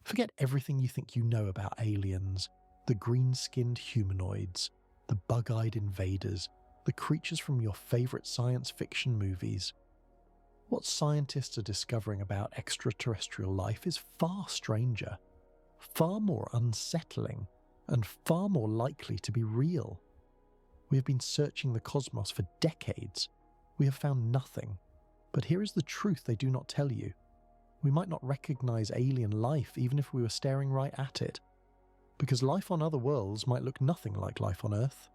Forget everything you think you know about aliens, the green-skinned humanoids, the bug-eyed invaders, the creatures from your favourite science fiction movies. What scientists are discovering about extraterrestrial life is far stranger, far more unsettling, and far more likely to be real. We have been searching the cosmos for decades. We have found nothing. But here is the truth they do not tell you. We might not recognize alien life even if we were staring right at it, because life on other worlds might look nothing like life on Earth.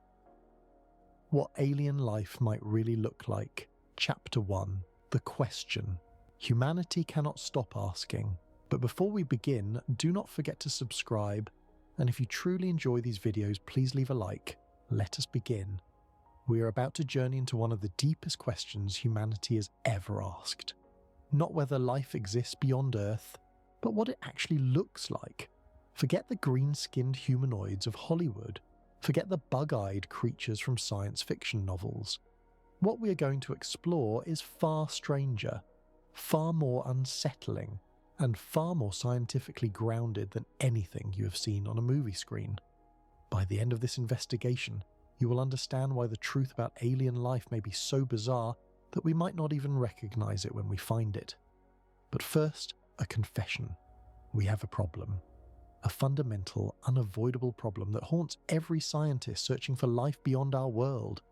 What alien life might really look like. Chapter 1. The question. Humanity cannot stop asking. But before we begin, do not forget to subscribe, and if you truly enjoy these videos, please leave a like. Let us begin. We are about to journey into one of the deepest questions humanity has ever asked. Not whether life exists beyond Earth, but what it actually looks like. Forget the green-skinned humanoids of Hollywood. Forget the bug-eyed creatures from science fiction novels. What we are going to explore is far stranger, far more unsettling, and far more scientifically grounded than anything you have seen on a movie screen. By the end of this investigation, you will understand why the truth about alien life may be so bizarre that we might not even recognize it when we find it. But first, a confession. We have a problem. A fundamental, unavoidable problem that haunts every scientist searching for life beyond our world.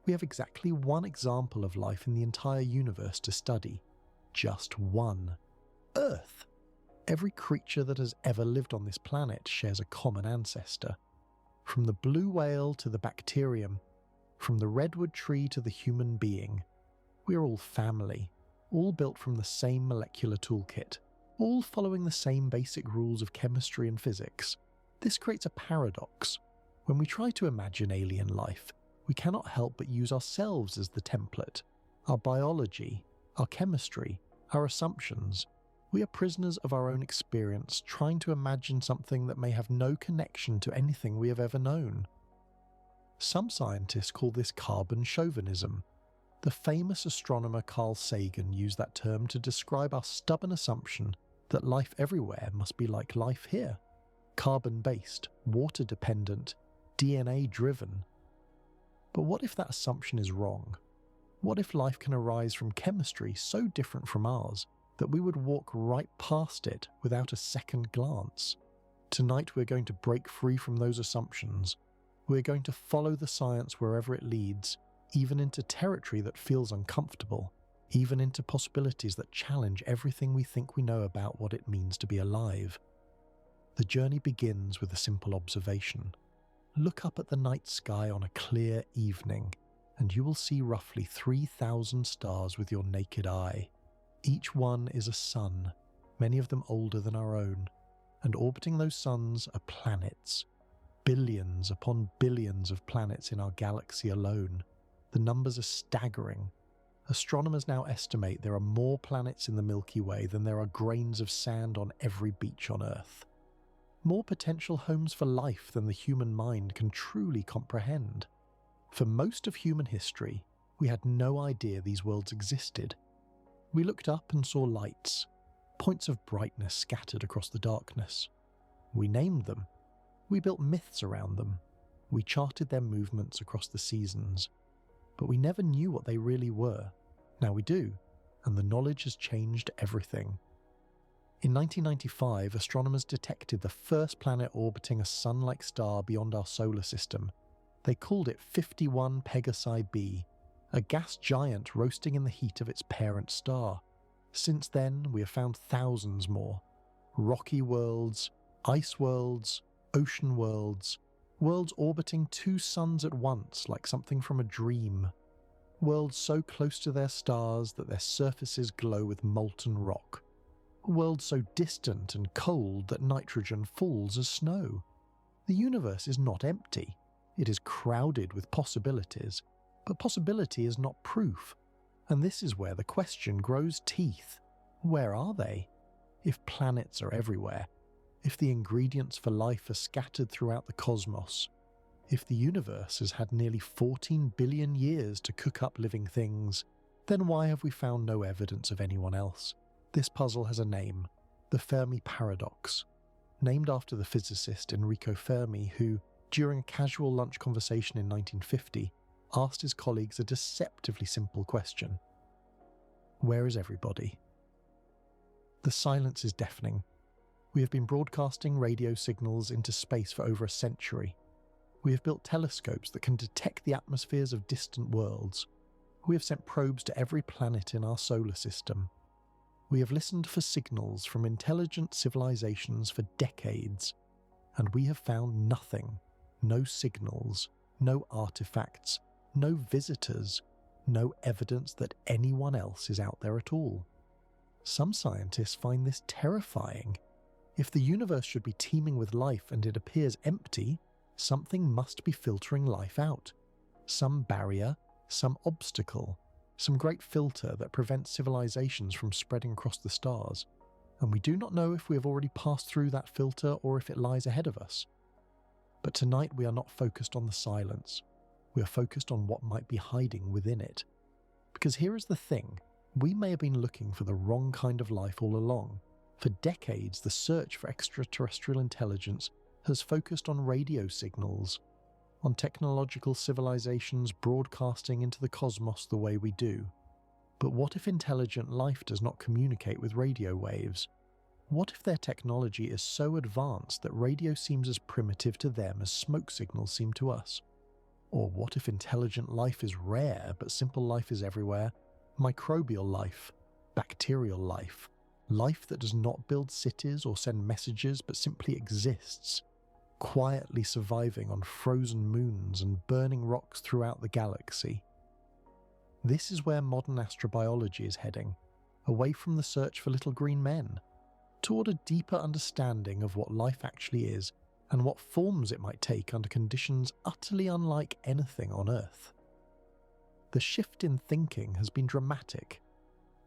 We have exactly one example of life in the entire universe to study. Just one. Earth. Every creature that has ever lived on this planet shares a common ancestor. From the blue whale to the bacterium, from the redwood tree to the human being, we are all family, all built from the same molecular toolkit, all following the same basic rules of chemistry and physics. This creates a paradox. When we try to imagine alien life, we cannot help but use ourselves as the template. Our biology, our chemistry, our assumptions. We are prisoners of our own experience, trying to imagine something that may have no connection to anything we have ever known. Some scientists call this carbon chauvinism. The famous astronomer Carl Sagan used that term to describe our stubborn assumption that life everywhere must be like life here. Carbon-based, water-dependent, DNA-driven. But what if that assumption is wrong? What if life can arise from chemistry so different from ours that we would walk right past it without a second glance? Tonight we're going to break free from those assumptions. We're going to follow the science wherever it leads, even into territory that feels uncomfortable, even into possibilities that challenge everything we think we know about what it means to be alive. The journey begins with a simple observation. Look up at the night sky on a clear evening, and you will see roughly 3,000 stars with your naked eye. Each one is a sun, many of them older than our own, and orbiting those suns are planets. Billions upon billions of planets in our galaxy alone. The numbers are staggering. Astronomers now estimate there are more planets in the Milky Way than there are grains of sand on every beach on Earth. More potential homes for life than the human mind can truly comprehend. For most of human history, we had no idea these worlds existed. We looked up and saw lights, points of brightness scattered across the darkness. We named them. We built myths around them. We charted their movements across the seasons. But we never knew what they really were. Now we do, and the knowledge has changed everything. In 1995, astronomers detected the first planet orbiting a sun-like star beyond our solar system. They called it 51 Pegasi b, a gas giant roasting in the heat of its parent star. Since then, we have found thousands more. Rocky worlds, ice worlds, ocean worlds, worlds orbiting two suns at once like something from a dream. Worlds so close to their stars that their surfaces glow with molten rock. Worlds so distant and cold that nitrogen falls as snow. The universe is not empty. It is crowded with possibilities, but possibility is not proof. And this is where the question grows teeth. Where are they? If planets are everywhere, if the ingredients for life are scattered throughout the cosmos, if the universe has had nearly 14 billion years to cook up living things, then why have we found no evidence of anyone else? This puzzle has a name, the Fermi paradox. named after the physicist Enrico Fermi who, during a casual lunch conversation in 1950, asked his colleagues a deceptively simple question. Where is everybody? The silence is deafening. We have been broadcasting radio signals into space for over a century. We have built telescopes that can detect the atmospheres of distant worlds. We have sent probes to every planet in our solar system. We have listened for signals from intelligent civilizations for decades, and we have found nothing. No signals, no artifacts, no visitors, no evidence that anyone else is out there at all. Some scientists find this terrifying. If the universe should be teeming with life and it appears empty, something must be filtering life out. Some barrier, some obstacle, some great filter that prevents civilizations from spreading across the stars. And we do not know if we have already passed through that filter or if it lies ahead of us. But tonight we are not focused on the silence. We are focused on what might be hiding within it. Because here is the thing, we may have been looking for the wrong kind of life all along. For decades, the search for extraterrestrial intelligence has focused on radio signals, on technological civilizations broadcasting into the cosmos the way we do. But what if intelligent life does not communicate with radio waves? What if their technology is so advanced that radio seems as primitive to them as smoke signals seem to us? Or what if intelligent life is rare but simple life is everywhere? Microbial life, bacterial life, life that does not build cities or send messages but simply exists, quietly surviving on frozen moons and burning rocks throughout the galaxy. This is where modern astrobiology is heading, away from the search for little green men, toward a deeper understanding of what life actually is and what forms it might take under conditions utterly unlike anything on Earth. The shift in thinking has been dramatic.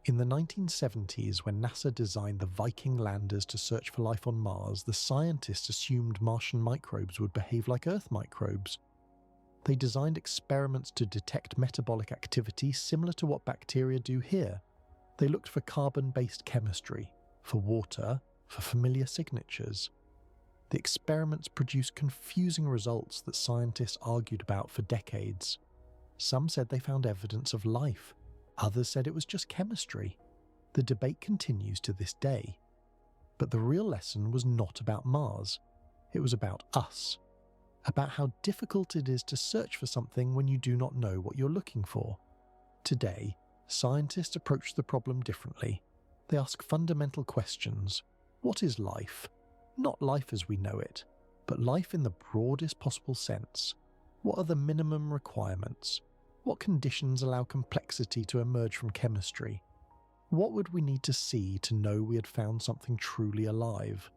In the 1970s, when NASA designed the Viking landers to search for life on Mars, the scientists assumed Martian microbes would behave like Earth microbes. They designed experiments to detect metabolic activity similar to what bacteria do here. They looked for carbon-based chemistry, for water, for familiar signatures. The experiments produced confusing results that scientists argued about for decades. Some said they found evidence of life. Others said it was just chemistry. The debate continues to this day. But the real lesson was not about Mars. It was about us. About how difficult it is to search for something when you do not know what you're looking for. Today, scientists approach the problem differently. They ask fundamental questions. What is life? Not life as we know it, but life in the broadest possible sense. What are the minimum requirements? What conditions allow complexity to emerge from chemistry? What would we need to see to know we had found something truly alive?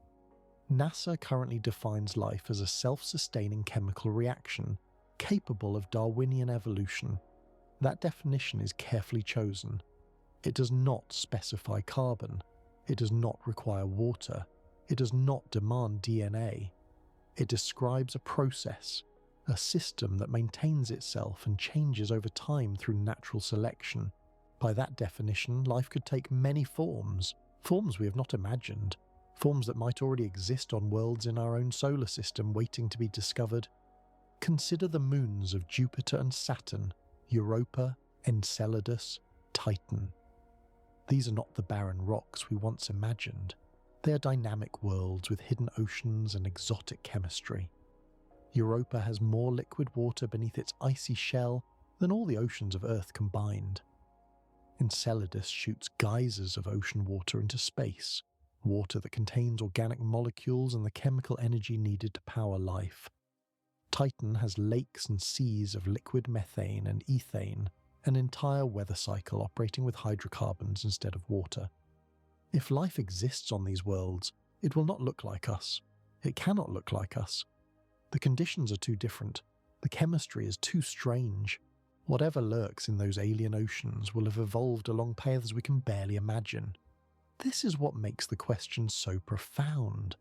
NASA currently defines life as a self-sustaining chemical reaction, capable of Darwinian evolution. That definition is carefully chosen. It does not specify carbon. It does not require water. It does not demand DNA. It describes a process, a system that maintains itself and changes over time through natural selection. By that definition, life could take many forms we have not imagined, forms that might already exist on worlds in our own solar system waiting to be discovered. Consider the moons of Jupiter and Saturn, Europa, Enceladus, Titan. These are not the barren rocks we once imagined. They are dynamic worlds with hidden oceans and exotic chemistry. Europa has more liquid water beneath its icy shell than all the oceans of Earth combined. Enceladus shoots geysers of ocean water into space, water that contains organic molecules and the chemical energy needed to power life. Titan has lakes and seas of liquid methane and ethane, an entire weather cycle operating with hydrocarbons instead of water. If life exists on these worlds, it will not look like us. It cannot look like us. The conditions are too different. The chemistry is too strange. Whatever lurks in those alien oceans will have evolved along paths we can barely imagine. This is what makes the question so profound.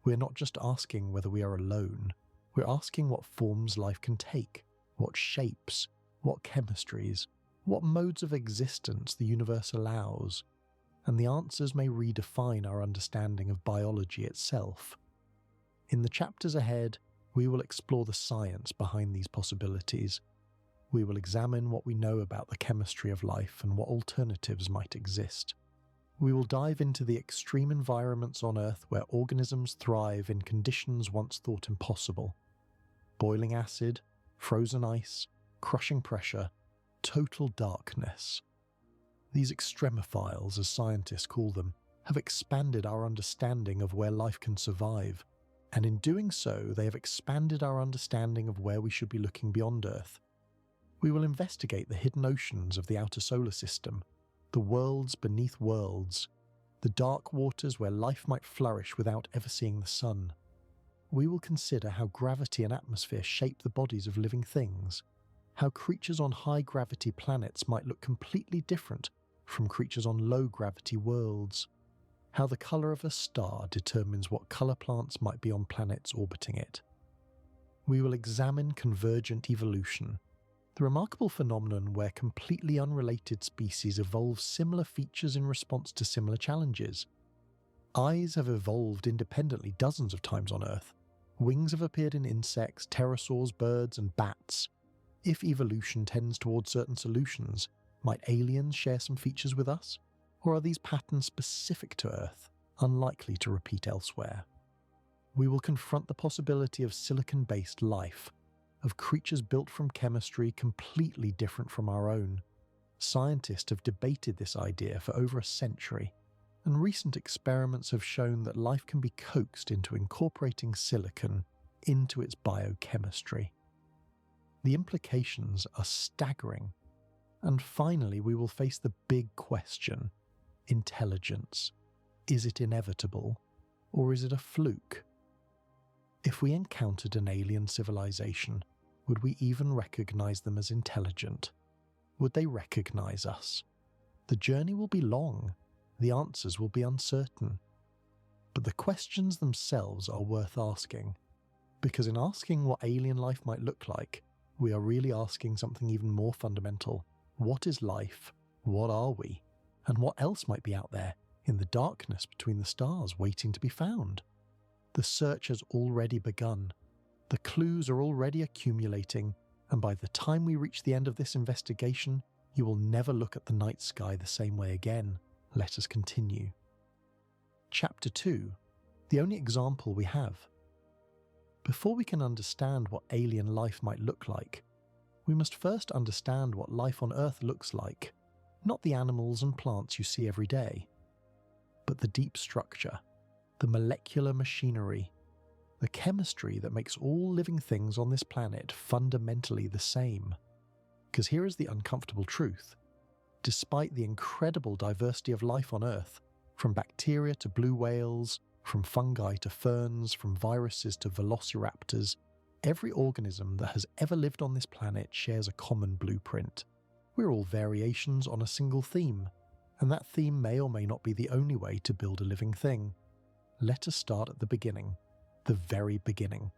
We're not just asking whether we are alone. We're asking what forms life can take, what shapes, what chemistries, what modes of existence the universe allows. And the answers may redefine our understanding of biology itself. In the chapters ahead, we will explore the science behind these possibilities. We will examine what we know about the chemistry of life and what alternatives might exist. We will dive into the extreme environments on Earth where organisms thrive in conditions once thought impossible. Boiling acid, frozen ice, crushing pressure, total darkness. These extremophiles, as scientists call them, have expanded our understanding of where life can survive, and in doing so, they have expanded our understanding of where we should be looking beyond Earth. We will investigate the hidden oceans of the outer solar system, the worlds beneath worlds, the dark waters where life might flourish without ever seeing the sun. We will consider how gravity and atmosphere shape the bodies of living things, how creatures on high-gravity planets might look completely different from creatures on low-gravity worlds, how the colour of a star determines what colour plants might be on planets orbiting it. We will examine convergent evolution, the remarkable phenomenon where completely unrelated species evolve similar features in response to similar challenges. Eyes have evolved independently dozens of times on Earth. Wings have appeared in insects, pterosaurs, birds, and bats. If evolution tends towards certain solutions, might aliens share some features with us? Or are these patterns specific to Earth, unlikely to repeat elsewhere? We will confront the possibility of silicon-based life, of creatures built from chemistry completely different from our own. Scientists have debated this idea for over a century, and recent experiments have shown that life can be coaxed into incorporating silicon into its biochemistry. The implications are staggering. And finally, we will face the big question: intelligence. Is it inevitable, or is it a fluke? If we encountered an alien civilization, would we even recognize them as intelligent? Would they recognize us? The journey will be long, the answers will be uncertain. But the questions themselves are worth asking, because in asking what alien life might look like, we are really asking something even more fundamental. What is life? What are we? And what else might be out there, in the darkness between the stars, waiting to be found? The search has already begun. The clues are already accumulating, and by the time we reach the end of this investigation, you will never look at the night sky the same way again. Let us continue. Chapter 2. The only example we have. Before we can understand what alien life might look like, we must first understand what life on Earth looks like, not the animals and plants you see every day, but the deep structure, the molecular machinery, the chemistry that makes all living things on this planet fundamentally the same. Because here is the uncomfortable truth. Despite the incredible diversity of life on Earth, from bacteria to blue whales, from fungi to ferns, from viruses to velociraptors, every organism that has ever lived on this planet shares a common blueprint. We're all variations on a single theme, and that theme may or may not be the only way to build a living thing. Let us start at the beginning, the very beginning.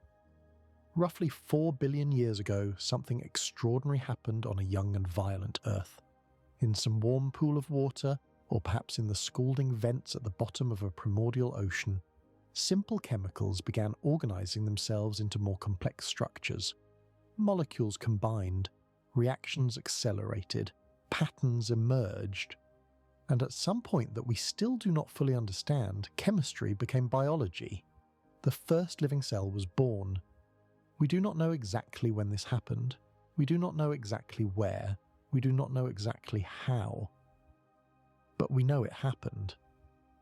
Roughly 4 billion years ago, something extraordinary happened on a young and violent Earth. In some warm pool of water, or perhaps in the scalding vents at the bottom of a primordial ocean, simple chemicals began organizing themselves into more complex structures. Molecules combined, reactions accelerated, patterns emerged, and at some point that we still do not fully understand, chemistry became biology. The first living cell was born. We do not know exactly when this happened. We do not know exactly where. We do not know exactly how. But we know it happened.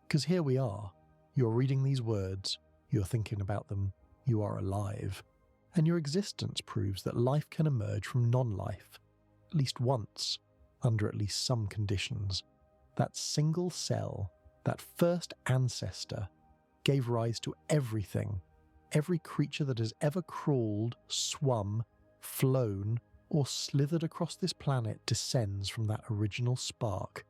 Because here we are. You're reading these words, you're thinking about them, you are alive. And your existence proves that life can emerge from non-life, at least once, under at least some conditions. That single cell, that first ancestor, gave rise to everything, every creature that has ever crawled, swum, flown, or slithered across this planet descends from that original spark.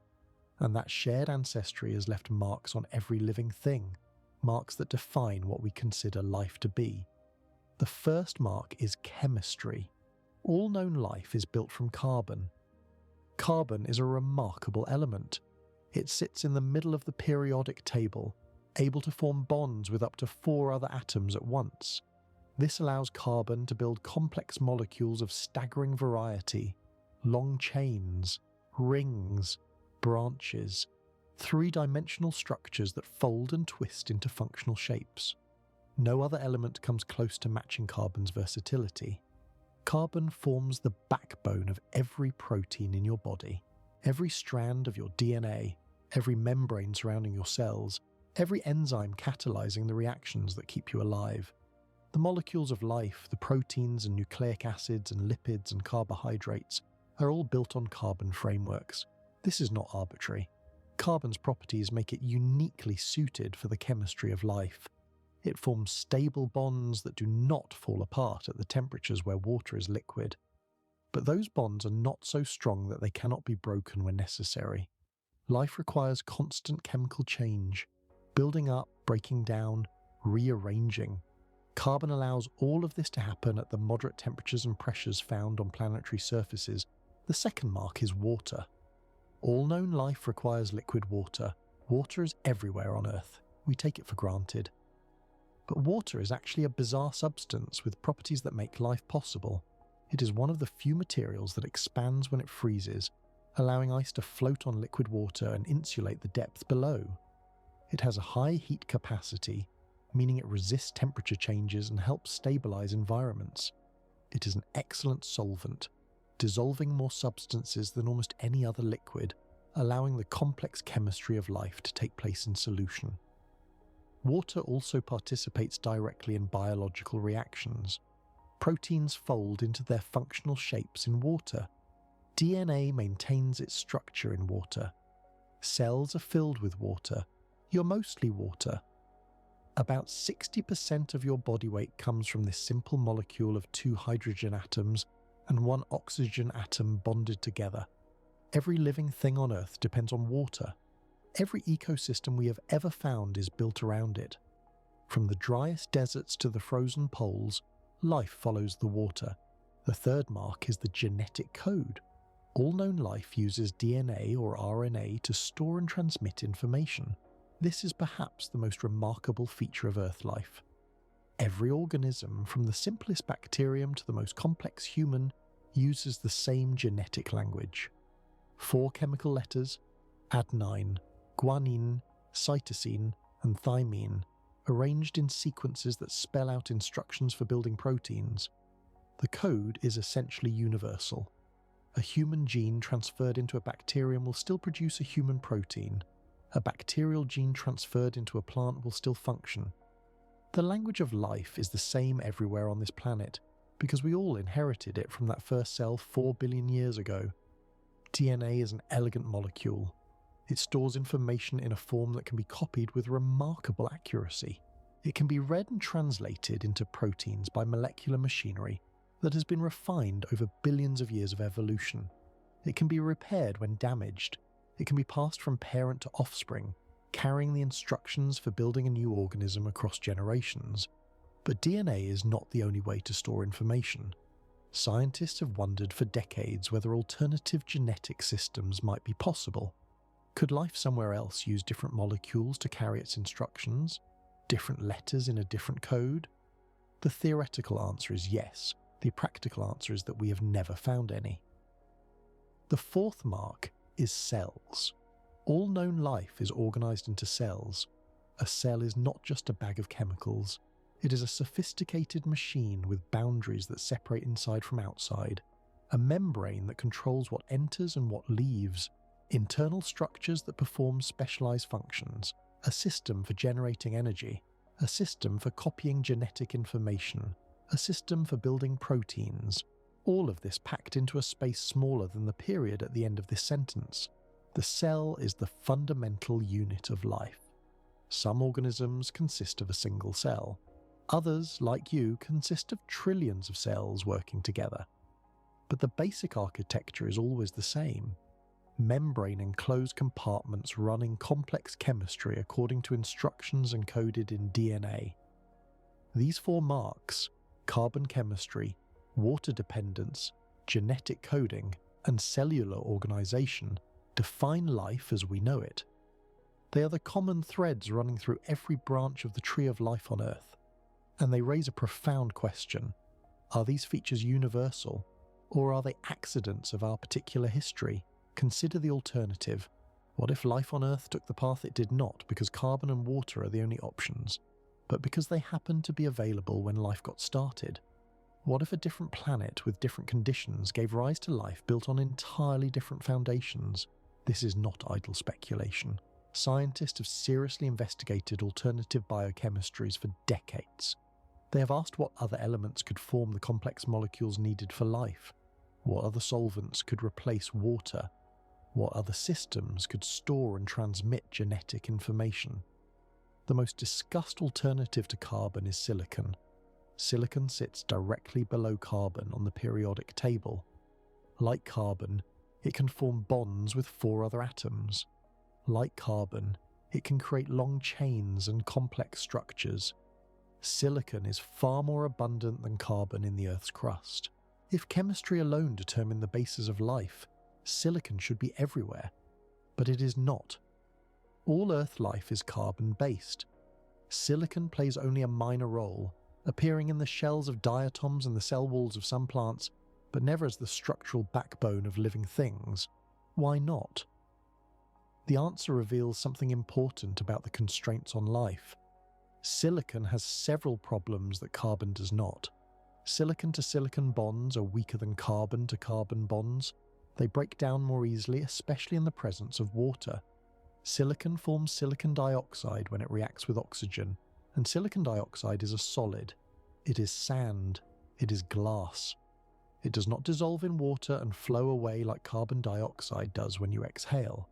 And that shared ancestry has left marks on every living thing, marks that define what we consider life to be. The first mark is chemistry. All known life is built from carbon. Carbon is a remarkable element. It sits in the middle of the periodic table, able to form bonds with up to 4 other atoms at once. This allows carbon to build complex molecules of staggering variety, long chains, rings, branches, 3-dimensional structures that fold and twist into functional shapes. No other element comes close to matching carbon's versatility. Carbon forms the backbone of every protein in your body, every strand of your DNA, every membrane surrounding your cells, every enzyme catalyzing the reactions that keep you alive. The molecules of life, the proteins and nucleic acids and lipids and carbohydrates, are all built on carbon frameworks. This is not arbitrary. Carbon's properties make it uniquely suited for the chemistry of life. It forms stable bonds that do not fall apart at the temperatures where water is liquid. But those bonds are not so strong that they cannot be broken when necessary. Life requires constant chemical change, building up, breaking down, rearranging. Carbon allows all of this to happen at the moderate temperatures and pressures found on planetary surfaces. The second mark is water. All known life requires liquid water. Water is everywhere on Earth. We take it for granted. But water is actually a bizarre substance with properties that make life possible. It is one of the few materials that expands when it freezes, allowing ice to float on liquid water and insulate the depth below. It has a high heat capacity, meaning it resists temperature changes and helps stabilize environments. It is an excellent solvent, dissolving more substances than almost any other liquid, allowing the complex chemistry of life to take place in solution. Water also participates directly in biological reactions. Proteins fold into their functional shapes in water. DNA maintains its structure in water. Cells are filled with water. You're mostly water. About 60% of your body weight comes from this simple molecule of 2 hydrogen atoms and 1 oxygen atom bonded together. Every living thing on Earth depends on water. Every ecosystem we have ever found is built around it. From the driest deserts to the frozen poles, life follows the water. The third mark is the genetic code. All known life uses DNA or RNA to store and transmit information. This is perhaps the most remarkable feature of Earth life. Every organism, from the simplest bacterium to the most complex human, uses the same genetic language. 4 chemical letters, adenine, guanine, cytosine, and thymine, arranged in sequences that spell out instructions for building proteins. The code is essentially universal. A human gene transferred into a bacterium will still produce a human protein. A bacterial gene transferred into a plant will still function. The language of life is the same everywhere on this planet, because we all inherited it from that first cell 4 billion years ago. DNA is an elegant molecule. It stores information in a form that can be copied with remarkable accuracy. It can be read and translated into proteins by molecular machinery that has been refined over billions of years of evolution. It can be repaired when damaged. It can be passed from parent to offspring, carrying the instructions for building a new organism across generations. But DNA is not the only way to store information. Scientists have wondered for decades whether alternative genetic systems might be possible. Could life somewhere else use different molecules to carry its instructions? Different letters in a different code? The theoretical answer is yes. The practical answer is that we have never found any. The fourth mark is cells. All known life is organized into cells. A cell is not just a bag of chemicals. It is a sophisticated machine with boundaries that separate inside from outside, a membrane that controls what enters and what leaves, internal structures that perform specialized functions, a system for generating energy, a system for copying genetic information, a system for building proteins, all of this packed into a space smaller than the period at the end of this sentence. The cell is the fundamental unit of life. Some organisms consist of a single cell. Others, like you, consist of trillions of cells working together. But the basic architecture is always the same. Membrane-enclosed compartments running complex chemistry according to instructions encoded in DNA. These 4 marks, carbon chemistry, water dependence, genetic coding, and cellular organization, define life as we know it. They are the common threads running through every branch of the tree of life on Earth. And they raise a profound question. Are these features universal, or are they accidents of our particular history? Consider the alternative. What if life on Earth took the path it did not because carbon and water are the only options, but because they happened to be available when life got started? What if a different planet with different conditions gave rise to life built on entirely different foundations? This is not idle speculation. Scientists have seriously investigated alternative biochemistries for decades. They have asked what other elements could form the complex molecules needed for life, what other solvents could replace water, what other systems could store and transmit genetic information. The most discussed alternative to carbon is silicon. Silicon sits directly below carbon on the periodic table. Like carbon, it can form bonds with 4 other atoms. Like carbon, it can create long chains and complex structures. Silicon is far more abundant than carbon in the Earth's crust. If chemistry alone determined the basis of life, silicon should be everywhere. But it is not. All Earth life is carbon-based. Silicon plays only a minor role, appearing in the shells of diatoms and the cell walls of some plants, but never as the structural backbone of living things. Why not? The answer reveals something important about the constraints on life. Silicon has several problems that carbon does not. Silicon-to-silicon bonds are weaker than carbon-to-carbon bonds. They break down more easily, especially in the presence of water. Silicon forms silicon dioxide when it reacts with oxygen, and silicon dioxide is a solid. It is sand. It is glass. It does not dissolve in water and flow away like carbon dioxide does when you exhale.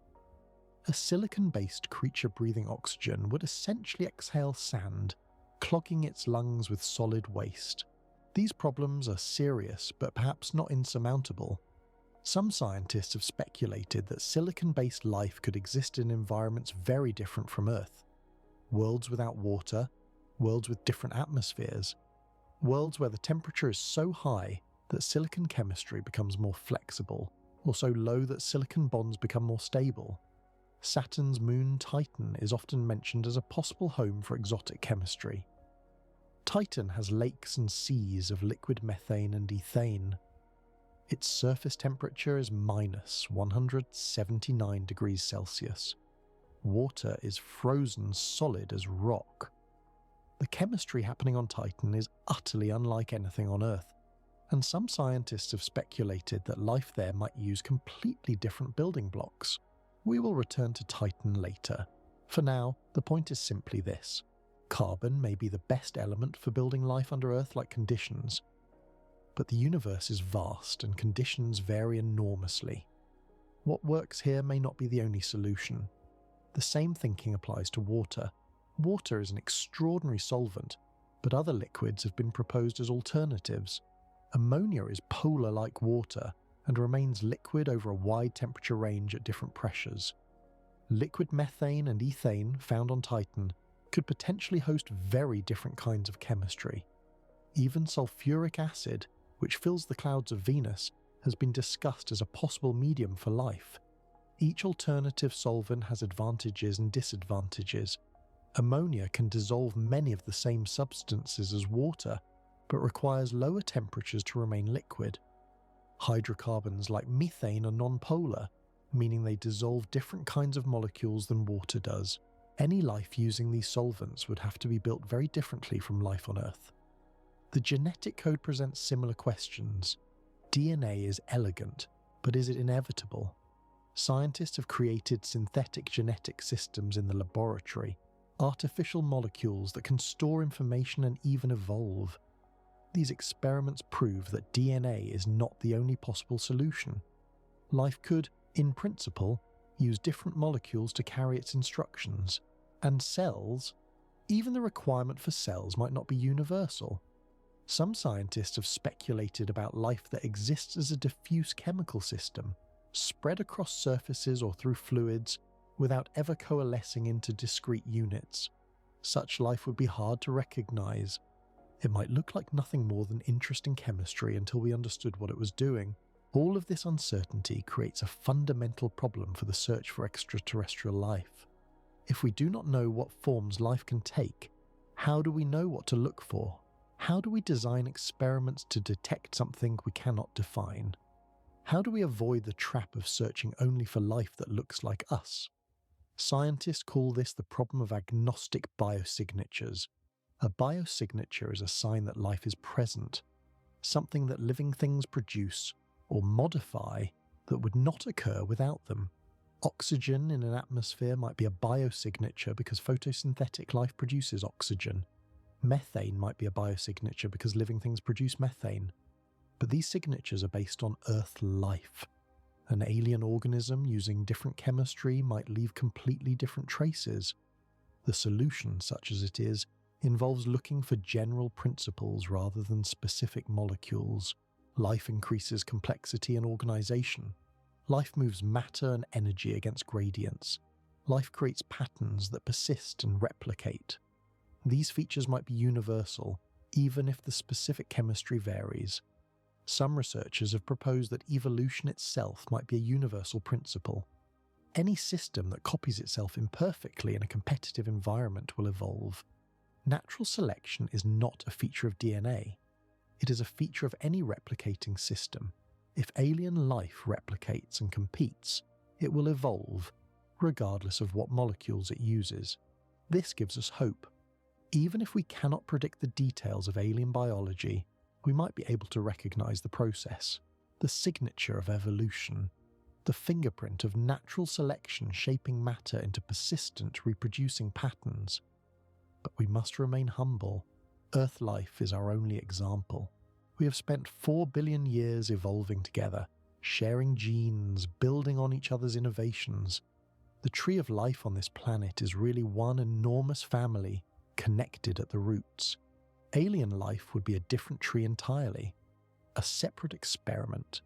A silicon-based creature breathing oxygen would essentially exhale sand, clogging its lungs with solid waste. These problems are serious, but perhaps not insurmountable. Some scientists have speculated that silicon-based life could exist in environments very different from Earth. Worlds without water, worlds with different atmospheres, worlds where the temperature is so high that silicon chemistry becomes more flexible, or so low that silicon bonds become more stable. Saturn's moon Titan is often mentioned as a possible home for exotic chemistry. Titan has lakes and seas of liquid methane and ethane. Its surface temperature is minus 179 degrees Celsius. Water is frozen solid as rock. The chemistry happening on Titan is utterly unlike anything on Earth, and some scientists have speculated that life there might use completely different building blocks. We will return to Titan later. For now, the point is simply this. Carbon may be the best element for building life under Earth-like conditions, but the universe is vast and conditions vary enormously. What works here may not be the only solution. The same thinking applies to water. Water is an extraordinary solvent, but other liquids have been proposed as alternatives. Ammonia is polar like water and remains liquid over a wide temperature range at different pressures. Liquid methane and ethane found on Titan could potentially host very different kinds of chemistry. Even sulfuric acid, which fills the clouds of Venus, has been discussed as a possible medium for life. Each alternative solvent has advantages and disadvantages. Ammonia can dissolve many of the same substances as water, but requires lower temperatures to remain liquid. Hydrocarbons like methane are nonpolar, meaning they dissolve different kinds of molecules than water does. Any life using these solvents would have to be built very differently from life on Earth. The genetic code presents similar questions. DNA is elegant, but is it inevitable? Scientists have created synthetic genetic systems in the laboratory, artificial molecules that can store information and even evolve. These experiments prove that DNA is not the only possible solution. Life could, in principle, use different molecules to carry its instructions. And cells, even the requirement for cells might not be universal. Some scientists have speculated about life that exists as a diffuse chemical system, spread across surfaces or through fluids, without ever coalescing into discrete units. Such life would be hard to recognize. It might look like nothing more than interesting chemistry until we understood what it was doing. All of this uncertainty creates a fundamental problem for the search for extraterrestrial life. If we do not know what forms life can take, how do we know what to look for? How do we design experiments to detect something we cannot define? How do we avoid the trap of searching only for life that looks like us? Scientists call this the problem of agnostic biosignatures. A biosignature is a sign that life is present, something that living things produce or modify that would not occur without them. Oxygen in an atmosphere might be a biosignature because photosynthetic life produces oxygen. Methane might be a biosignature because living things produce methane. But these signatures are based on Earth life. An alien organism using different chemistry might leave completely different traces. The solution, such as it is, involves looking for general principles rather than specific molecules. Life increases complexity and organization. Life moves matter and energy against gradients. Life creates patterns that persist and replicate. These features might be universal, even if the specific chemistry varies. Some researchers have proposed that evolution itself might be a universal principle. Any system that copies itself imperfectly in a competitive environment will evolve. Natural selection is not a feature of DNA. It is a feature of any replicating system. If alien life replicates and competes, it will evolve, regardless of what molecules it uses. This gives us hope. Even if we cannot predict the details of alien biology, we might be able to recognize the process, the signature of evolution, the fingerprint of natural selection shaping matter into persistent, reproducing patterns. But we must remain humble. Earth life is our only example. We have spent 4 billion years evolving together, sharing genes, building on each other's innovations. The tree of life on this planet is really one enormous family, connected at the roots. Alien life would be a different tree entirely, a separate experiment,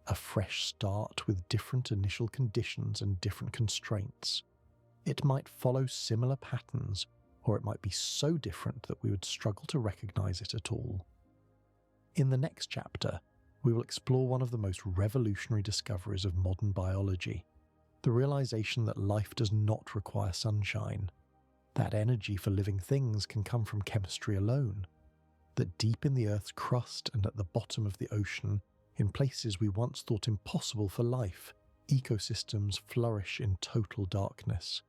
a fresh start with different initial conditions and different constraints. It might follow similar patterns, or it might be so different that we would struggle to recognize it at all. In the next chapter, we will explore one of the most revolutionary discoveries of modern biology, the realization that life does not require sunshine, that energy for living things can come from chemistry alone, that deep in the Earth's crust and at the bottom of the ocean, in places we once thought impossible for life, ecosystems flourish in total darkness.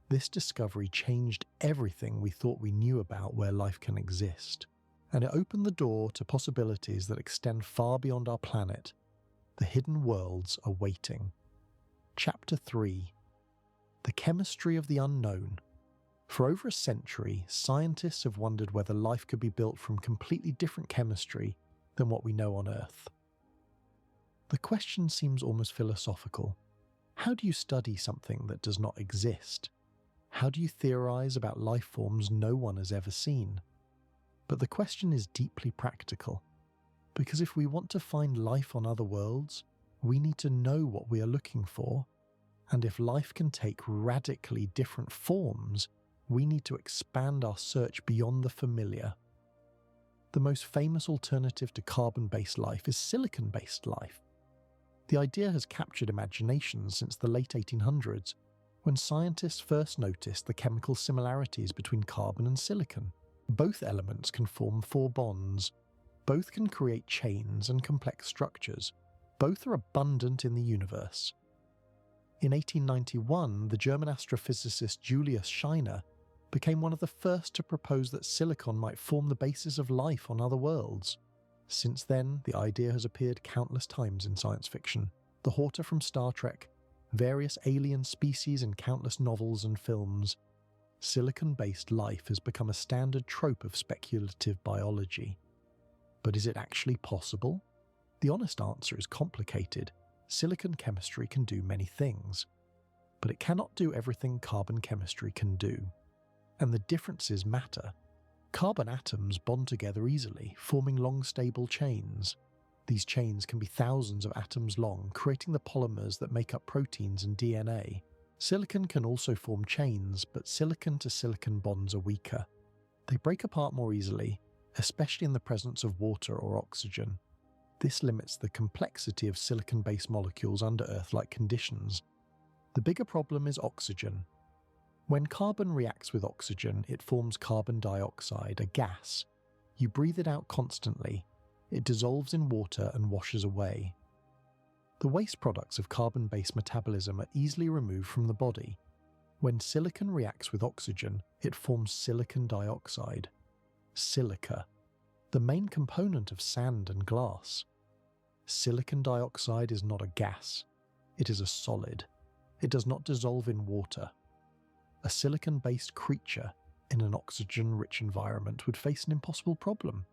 This discovery changed everything we thought we knew about where life can exist, and it opened the door to possibilities that extend far beyond our planet. The hidden worlds are waiting. Chapter 3: The Chemistry of the Unknown. For over a century, scientists have wondered whether life could be built from completely different chemistry than what we know on Earth. The question seems almost philosophical. How do you study something that does not exist? How do you theorize about life forms no one has ever seen? But the question is deeply practical, because if we want to find life on other worlds, we need to know what we are looking for, and if life can take radically different forms, we need to expand our search beyond the familiar. The most famous alternative to carbon-based life is silicon-based life. The idea has captured imaginations since the late 1800s, when scientists first noticed the chemical similarities between carbon and silicon. Both elements can form 4 bonds. Both can create chains and complex structures. Both are abundant in the universe. In 1891, the German astrophysicist Julius Scheiner became one of the first to propose that silicon might form the basis of life on other worlds. Since then, the idea has appeared countless times in science fiction. The Horta from Star Trek, various alien species in countless novels and films. Silicon-based life has become a standard trope of speculative biology. But is it actually possible? The honest answer is complicated. Silicon chemistry can do many things, but it cannot do everything carbon chemistry can do. And the differences matter. Carbon atoms bond together easily, forming long stable chains. These chains can be thousands of atoms long, creating the polymers that make up proteins and DNA. Silicon can also form chains, but silicon-to-silicon bonds are weaker. They break apart more easily, especially in the presence of water or oxygen. This limits the complexity of silicon-based molecules under Earth-like conditions. The bigger problem is oxygen. When carbon reacts with oxygen, it forms carbon dioxide, a gas. You breathe it out constantly. It dissolves in water and washes away. The waste products of carbon-based metabolism are easily removed from the body. When silicon reacts with oxygen, it forms silicon dioxide. Silica, the main component of sand and glass. Silicon dioxide is not a gas. It is a solid. It does not dissolve in water. A silicon-based creature in an oxygen-rich environment would face an impossible problem.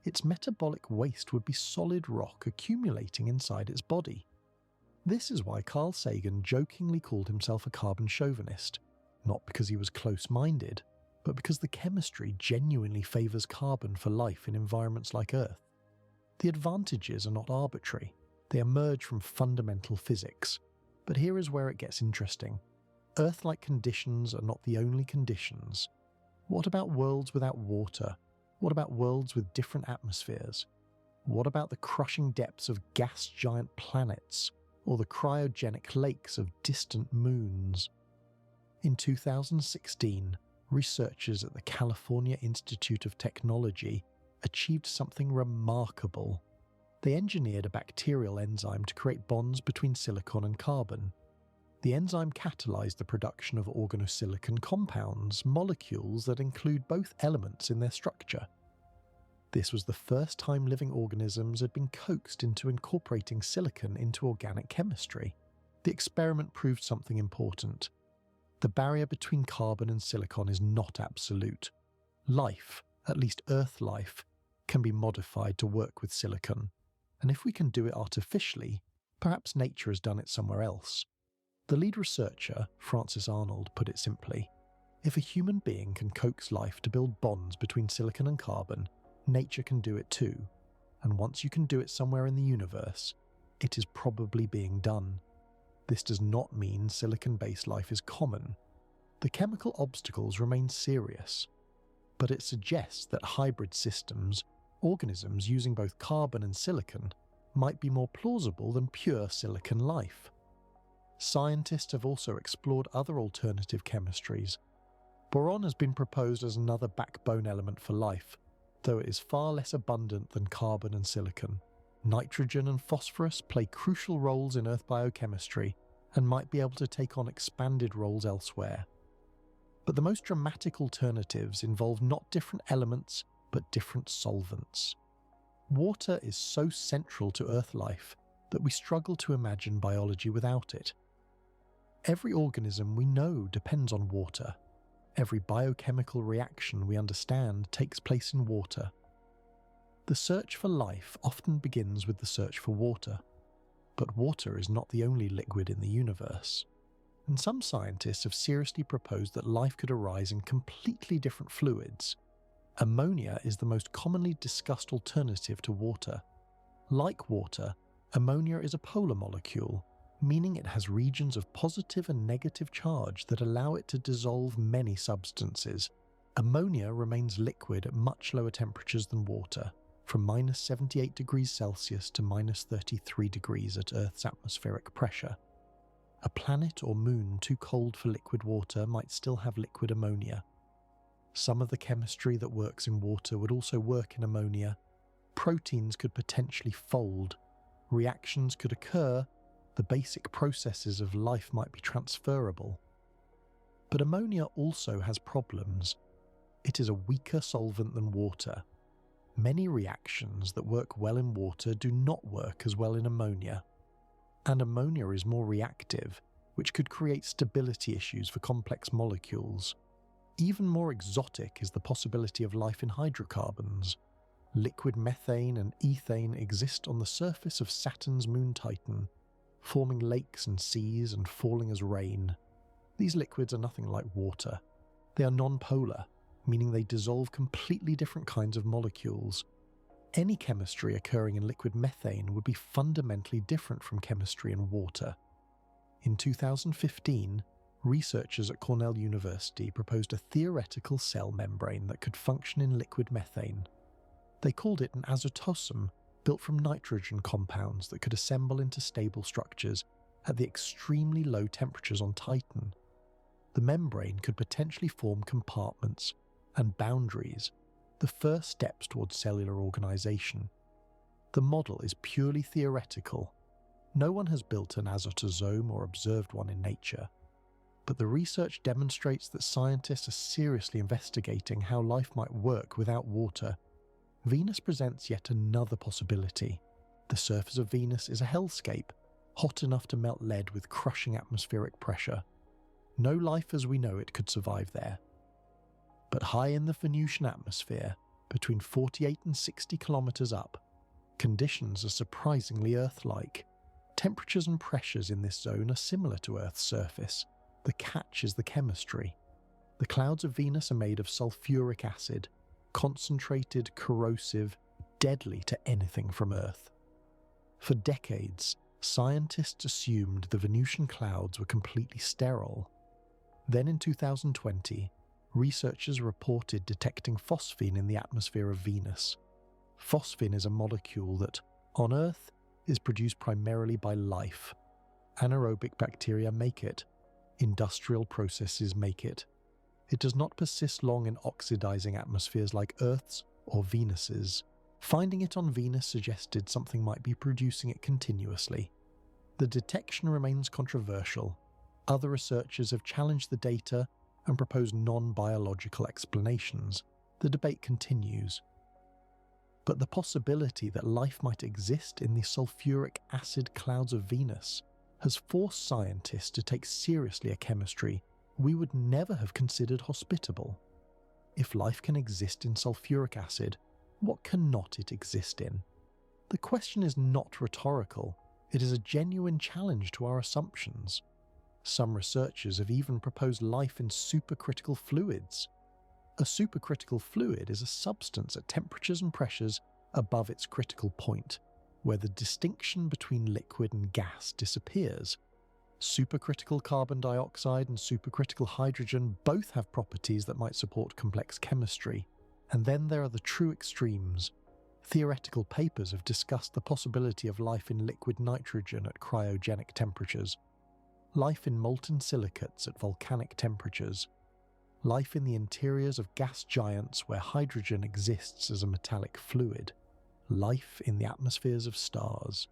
Its metabolic waste would be solid rock accumulating inside its body. This is why Carl Sagan jokingly called himself a carbon chauvinist, not because he was close-minded, but because the chemistry genuinely favours carbon for life in environments like Earth. The advantages are not arbitrary, they emerge from fundamental physics. But here is where it gets interesting. Earth-like conditions are not the only conditions. What about worlds without water? What about worlds with different atmospheres? What about the crushing depths of gas giant planets, or the cryogenic lakes of distant moons? In 2016, researchers at the California Institute of Technology achieved something remarkable. They engineered a bacterial enzyme to create bonds between silicon and carbon. The enzyme catalyzed the production of organosilicon compounds, molecules that include both elements in their structure. This was the first time living organisms had been coaxed into incorporating silicon into organic chemistry. The experiment proved something important. The barrier between carbon and silicon is not absolute. Life, at least Earth life, can be modified to work with silicon. And if we can do it artificially, perhaps nature has done it somewhere else. The lead researcher, Francis Arnold, put it simply: if a human being can coax life to build bonds between silicon and carbon, nature can do it too. And once you can do it somewhere in the universe, it is probably being done. This does not mean silicon-based life is common. The chemical obstacles remain serious, but it suggests that hybrid systems, organisms using both carbon and silicon, might be more plausible than pure silicon life. Scientists have also explored other alternative chemistries. Boron has been proposed as another backbone element for life, though it is far less abundant than carbon and silicon. Nitrogen and phosphorus play crucial roles in Earth biochemistry and might be able to take on expanded roles elsewhere. But the most dramatic alternatives involve not different elements, but different solvents. Water is so central to Earth life that we struggle to imagine biology without it. Every organism we know depends on water. Every biochemical reaction we understand takes place in water. The search for life often begins with the search for water. But water is not the only liquid in the universe. And some scientists have seriously proposed that life could arise in completely different fluids. Ammonia is the most commonly discussed alternative to water. Like water, ammonia is a polar molecule, meaning it has regions of positive and negative charge that allow it to dissolve many substances. Ammonia remains liquid at much lower temperatures than water, from -78 degrees Celsius to -33 degrees at Earth's atmospheric pressure. A planet or moon too cold for liquid water might still have liquid ammonia. Some of the chemistry that works in water would also work in ammonia. Proteins could potentially fold. Reactions could occur. The basic processes of life might be transferable. But ammonia also has problems. It is a weaker solvent than water. Many reactions that work well in water do not work as well in ammonia. And ammonia is more reactive, which could create stability issues for complex molecules. Even more exotic is the possibility of life in hydrocarbons. Liquid methane and ethane exist on the surface of Saturn's moon Titan, forming lakes and seas and falling as rain. These liquids are nothing like water. They are non-polar, meaning they dissolve completely different kinds of molecules. Any chemistry occurring in liquid methane would be fundamentally different from chemistry in water. In 2015, researchers at Cornell University proposed a theoretical cell membrane that could function in liquid methane. They called it an azotosome, built from nitrogen compounds that could assemble into stable structures at the extremely low temperatures on Titan. the membrane could potentially form compartments and boundaries, the first steps towards cellular organization. The model is purely theoretical. No one has built an azotosome or observed one in nature. But the research demonstrates that scientists are seriously investigating how life might work without water. Venus presents yet another possibility. The surface of Venus is a hellscape, hot enough to melt lead with crushing atmospheric pressure. No life as we know it could survive there. But high in the Venusian atmosphere, between 48 and 60 kilometers up, conditions are surprisingly Earth-like. Temperatures and pressures in this zone are similar to Earth's surface. The catch is the chemistry. The clouds of Venus are made of sulfuric acid, concentrated, corrosive, deadly to anything from Earth. For decades, scientists assumed the Venusian clouds were completely sterile. Then in 2020, researchers reported detecting phosphine in the atmosphere of Venus. Phosphine is a molecule that, on Earth, is produced primarily by life. Anaerobic bacteria make it. Industrial processes make it. It does not persist long in oxidizing atmospheres like Earth's or Venus's. Finding it on Venus suggested something might be producing it continuously. The detection remains controversial. Other researchers have challenged the data and proposed non-biological explanations. The debate continues. But the possibility that life might exist in the sulfuric acid clouds of Venus has forced scientists to take seriously a chemistry we would never have considered hospitable. If life can exist in sulfuric acid, what cannot it exist in? The question is not rhetorical, it is a genuine challenge to our assumptions. Some researchers have even proposed life in supercritical fluids. A supercritical fluid is a substance at temperatures and pressures above its critical point, where the distinction between liquid and gas disappears. Supercritical carbon dioxide and supercritical hydrogen both have properties that might support complex chemistry. And then there are the true extremes. Theoretical papers have discussed the possibility of life in liquid nitrogen at cryogenic temperatures, life in molten silicates at volcanic temperatures, life in the interiors of gas giants where hydrogen exists as a metallic fluid, life in the atmospheres of stars.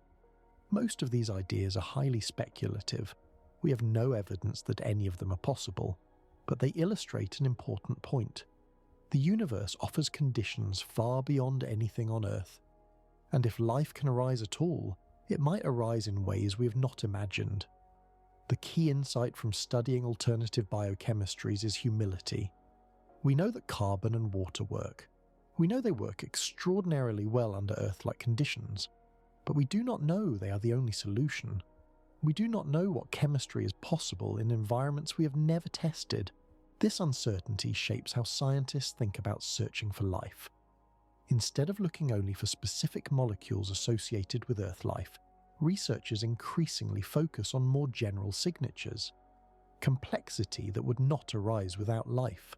Most of these ideas are highly speculative. We have no evidence that any of them are possible, but they illustrate an important point. The universe offers conditions far beyond anything on Earth, and if life can arise at all, it might arise in ways we have not imagined. The key insight from studying alternative biochemistries is humility. We know that carbon and water work. We know they work extraordinarily well under Earth-like conditions, but we do not know they are the only solution. We do not know what chemistry is possible in environments we have never tested. This uncertainty shapes how scientists think about searching for life. Instead of looking only for specific molecules associated with Earth life, researchers increasingly focus on more general signatures. Complexity that would not arise without life.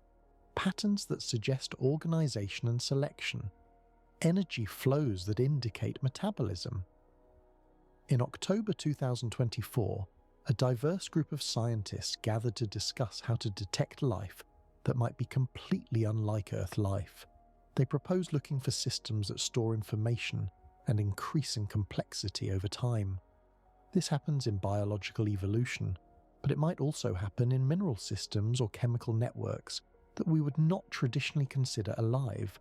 Patterns that suggest organization and selection. Energy flows that indicate metabolism. In October 2024, a diverse group of scientists gathered to discuss how to detect life that might be completely unlike Earth life. They proposed looking for systems that store information and increase in complexity over time. This happens in biological evolution, but it might also happen in mineral systems or chemical networks that we would not traditionally consider alive.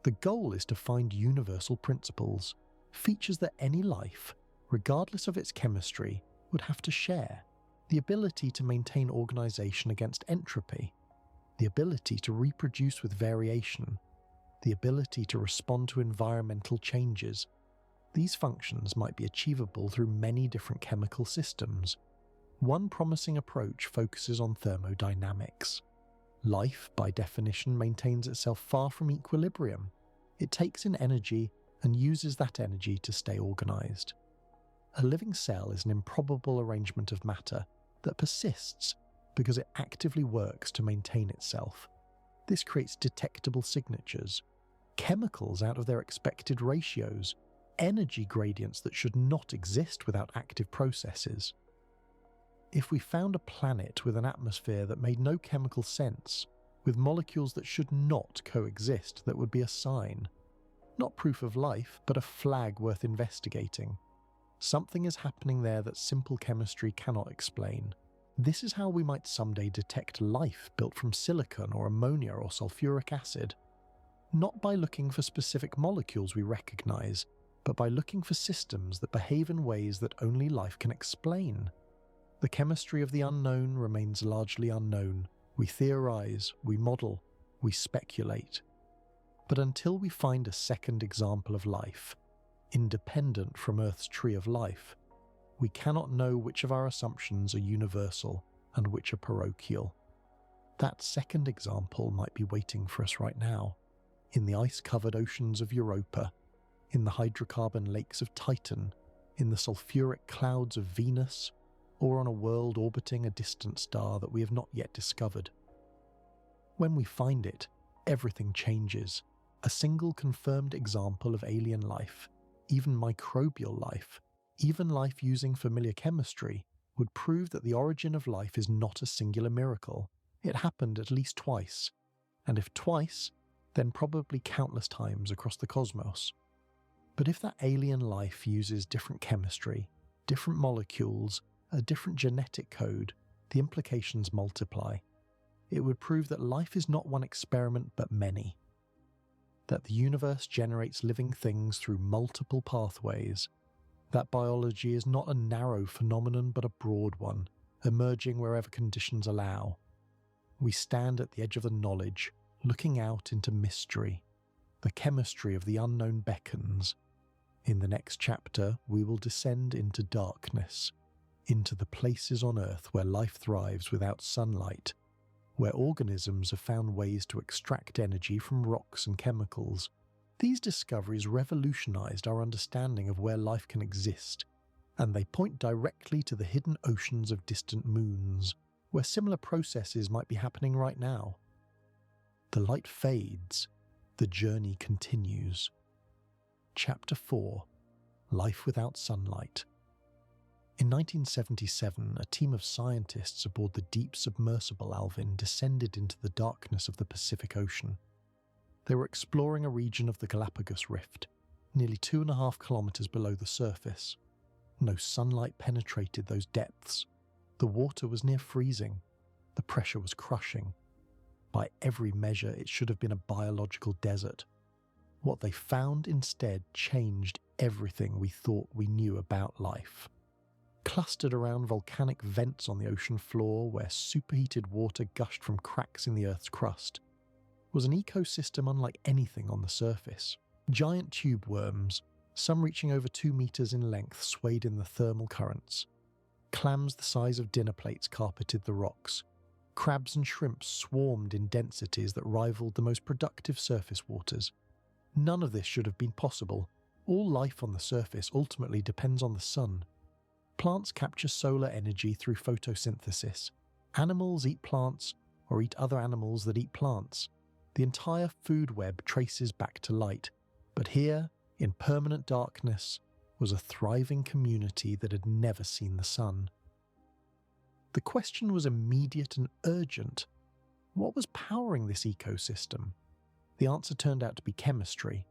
The goal is to find universal principles, features that any life, regardless of its chemistry, would have to share. The ability to maintain organization against entropy, the ability to reproduce with variation, the ability to respond to environmental changes. These functions might be achievable through many different chemical systems. One promising approach focuses on thermodynamics. Life, by definition, maintains itself far from equilibrium. It takes in energy and uses that energy to stay organized. A living cell is an improbable arrangement of matter that persists because it actively works to maintain itself. This creates detectable signatures, chemicals out of their expected ratios, energy gradients that should not exist without active processes. If we found a planet with an atmosphere that made no chemical sense, with molecules that should not coexist, that would be a sign. Not proof of life, but a flag worth investigating. Something is happening there that simple chemistry cannot explain. This is how we might someday detect life built from silicon or ammonia or sulfuric acid. Not by looking for specific molecules we recognize, but by looking for systems that behave in ways that only life can explain. The chemistry of the unknown remains largely unknown. We theorize, we model, we speculate. But until we find a second example of life, independent from Earth's tree of life, we cannot know which of our assumptions are universal and which are parochial. That second example might be waiting for us right now, in the ice-covered oceans of Europa, in the hydrocarbon lakes of Titan, in the sulfuric clouds of Venus, or on a world orbiting a distant star that we have not yet discovered. When we find it, everything changes. A single confirmed example of alien life, even microbial life, even life using familiar chemistry, would prove that the origin of life is not a singular miracle. It happened at least twice, and if twice, then probably countless times across the cosmos. But if that alien life uses different chemistry, different molecules, a different genetic code, the implications multiply. It would prove that life is not one experiment but many. That the universe generates living things through multiple pathways. That biology is not a narrow phenomenon but a broad one, emerging wherever conditions allow. We stand at the edge of the knowledge, looking out into mystery. The chemistry of the unknown beckons. In the next chapter, we will descend into darkness, into the places on Earth where life thrives without sunlight, where organisms have found ways to extract energy from rocks and chemicals. These discoveries revolutionized our understanding of where life can exist, and they point directly to the hidden oceans of distant moons, where similar processes might be happening right now. The light fades, the journey continues. Chapter 4: Life Without Sunlight. In 1977, a team of scientists aboard the deep submersible Alvin descended into the darkness of the Pacific Ocean. They were exploring a region of the Galapagos Rift, nearly 2.5 kilometers below the surface. No sunlight penetrated those depths. The water was near freezing. The pressure was crushing. By every measure, it should have been a biological desert. What they found instead changed everything we thought we knew about life. Clustered around volcanic vents on the ocean floor where superheated water gushed from cracks in the Earth's crust, was an ecosystem unlike anything on the surface. Giant tube worms, some reaching over 2 meters in length, swayed in the thermal currents. Clams the size of dinner plates carpeted the rocks. Crabs and shrimps swarmed in densities that rivaled the most productive surface waters. None of this should have been possible. All life on the surface ultimately depends on the sun. Plants capture solar energy through photosynthesis. Animals eat plants or eat other animals that eat plants. The entire food web traces back to light. But here, in permanent darkness, was a thriving community that had never seen the sun. The question was immediate and urgent. What was powering this ecosystem? The answer turned out to be chemistry.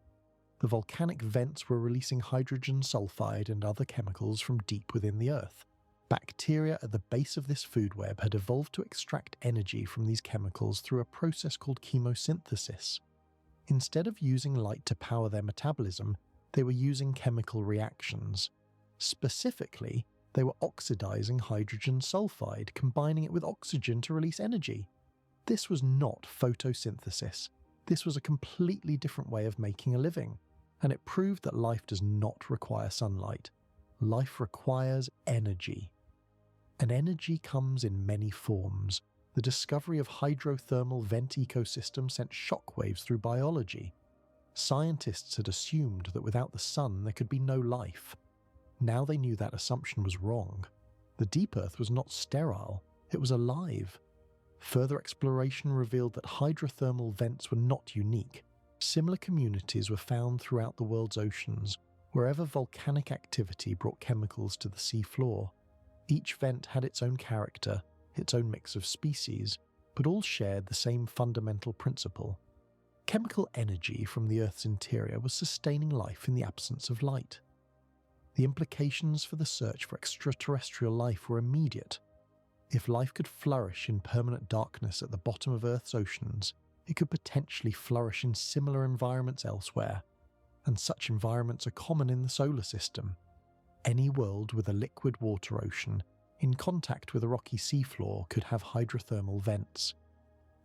The volcanic vents were releasing hydrogen sulfide and other chemicals from deep within the Earth. Bacteria at the base of this food web had evolved to extract energy from these chemicals through a process called chemosynthesis. Instead of using light to power their metabolism, they were using chemical reactions. Specifically, they were oxidizing hydrogen sulfide, combining it with oxygen to release energy. This was not photosynthesis. This was a completely different way of making a living. And it proved that life does not require sunlight. Life requires energy. And energy comes in many forms. The discovery of hydrothermal vent ecosystems sent shockwaves through biology. Scientists had assumed that without the sun there could be no life. Now they knew that assumption was wrong. The deep Earth was not sterile, it was alive. Further exploration revealed that hydrothermal vents were not unique. Similar communities were found throughout the world's oceans, wherever volcanic activity brought chemicals to the sea floor. Each vent had its own character, its own mix of species, but all shared the same fundamental principle. Chemical energy from the Earth's interior was sustaining life in the absence of light. The implications for the search for extraterrestrial life were immediate. If life could flourish in permanent darkness at the bottom of Earth's oceans, it could potentially flourish in similar environments elsewhere, and such environments are common in the solar system. Any world with a liquid water ocean in contact with a rocky seafloor could have hydrothermal vents.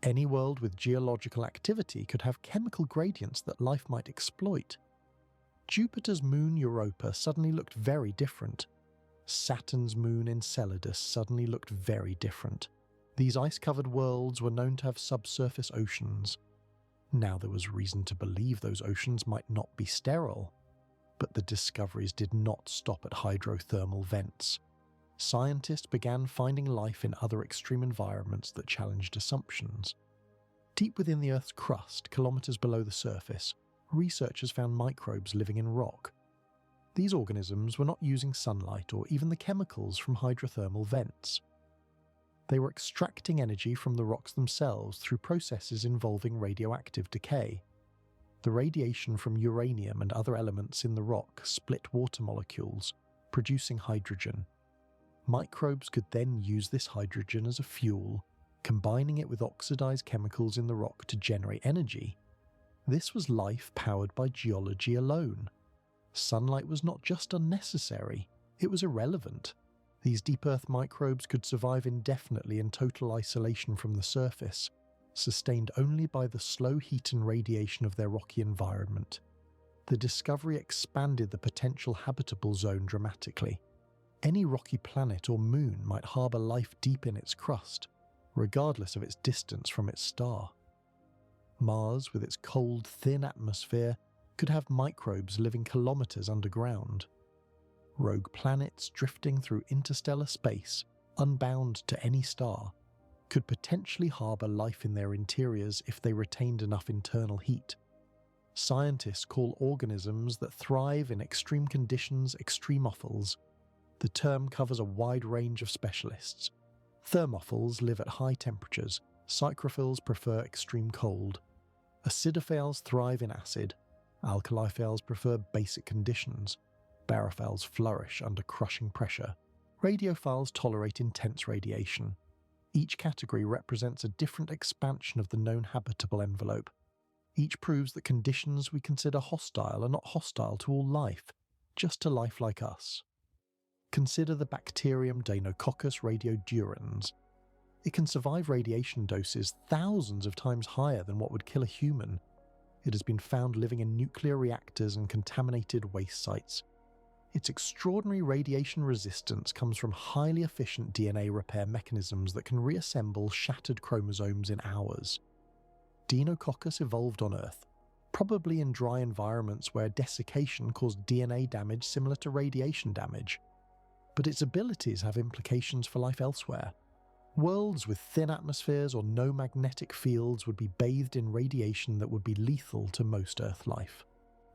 Any world with geological activity could have chemical gradients that life might exploit. Jupiter's moon Europa suddenly looked very different. Saturn's moon Enceladus suddenly looked very different. These ice-covered worlds were known to have subsurface oceans. Now there was reason to believe those oceans might not be sterile. But the discoveries did not stop at hydrothermal vents. Scientists began finding life in other extreme environments that challenged assumptions. Deep within the Earth's crust, kilometers below the surface, researchers found microbes living in rock. These organisms were not using sunlight or even the chemicals from hydrothermal vents. They were extracting energy from the rocks themselves through processes involving radioactive decay. The radiation from uranium and other elements in the rock split water molecules, producing hydrogen. Microbes could then use this hydrogen as a fuel, combining it with oxidized chemicals in the rock to generate energy. This was life powered by geology alone. Sunlight was not just unnecessary, it was irrelevant. These deep Earth microbes could survive indefinitely in total isolation from the surface, sustained only by the slow heat and radiation of their rocky environment. The discovery expanded the potential habitable zone dramatically. Any rocky planet or moon might harbour life deep in its crust, regardless of its distance from its star. Mars, with its cold, thin atmosphere, could have microbes living kilometers underground. Rogue planets drifting through interstellar space, unbound to any star, could potentially harbour life in their interiors if they retained enough internal heat. Scientists call organisms that thrive in extreme conditions extremophiles. The term covers a wide range of specialists. Thermophils live at high temperatures, psychrophiles prefer extreme cold. Acidophiles thrive in acid, alkaliphiles prefer basic conditions, barophiles flourish under crushing pressure, radiophiles tolerate intense radiation. Each category represents a different expansion of the known habitable envelope. Each proves that conditions we consider hostile are not hostile to all life, just to life like us. Consider the bacterium Deinococcus radiodurans. It can survive radiation doses thousands of times higher than what would kill a human. It has been found living in nuclear reactors and contaminated waste sites. Its extraordinary radiation resistance comes from highly efficient DNA repair mechanisms that can reassemble shattered chromosomes in hours. Deinococcus evolved on Earth, probably in dry environments where desiccation caused DNA damage similar to radiation damage. But its abilities have implications for life elsewhere. Worlds with thin atmospheres or no magnetic fields would be bathed in radiation that would be lethal to most Earth life.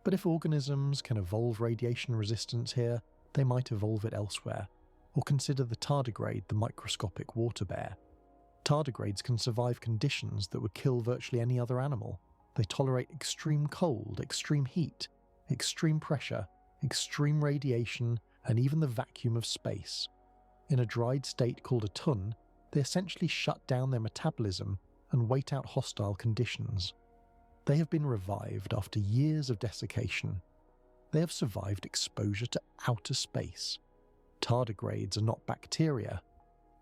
But if organisms can evolve radiation resistance here, they might evolve it elsewhere. Or consider the tardigrade, the microscopic water bear. Tardigrades can survive conditions that would kill virtually any other animal. They tolerate extreme cold, extreme heat, extreme pressure, extreme radiation, and even the vacuum of space. In a dried state called a tun, they essentially shut down their metabolism and wait out hostile conditions. They have been revived after years of desiccation. They have survived exposure to outer space. Tardigrades are not bacteria.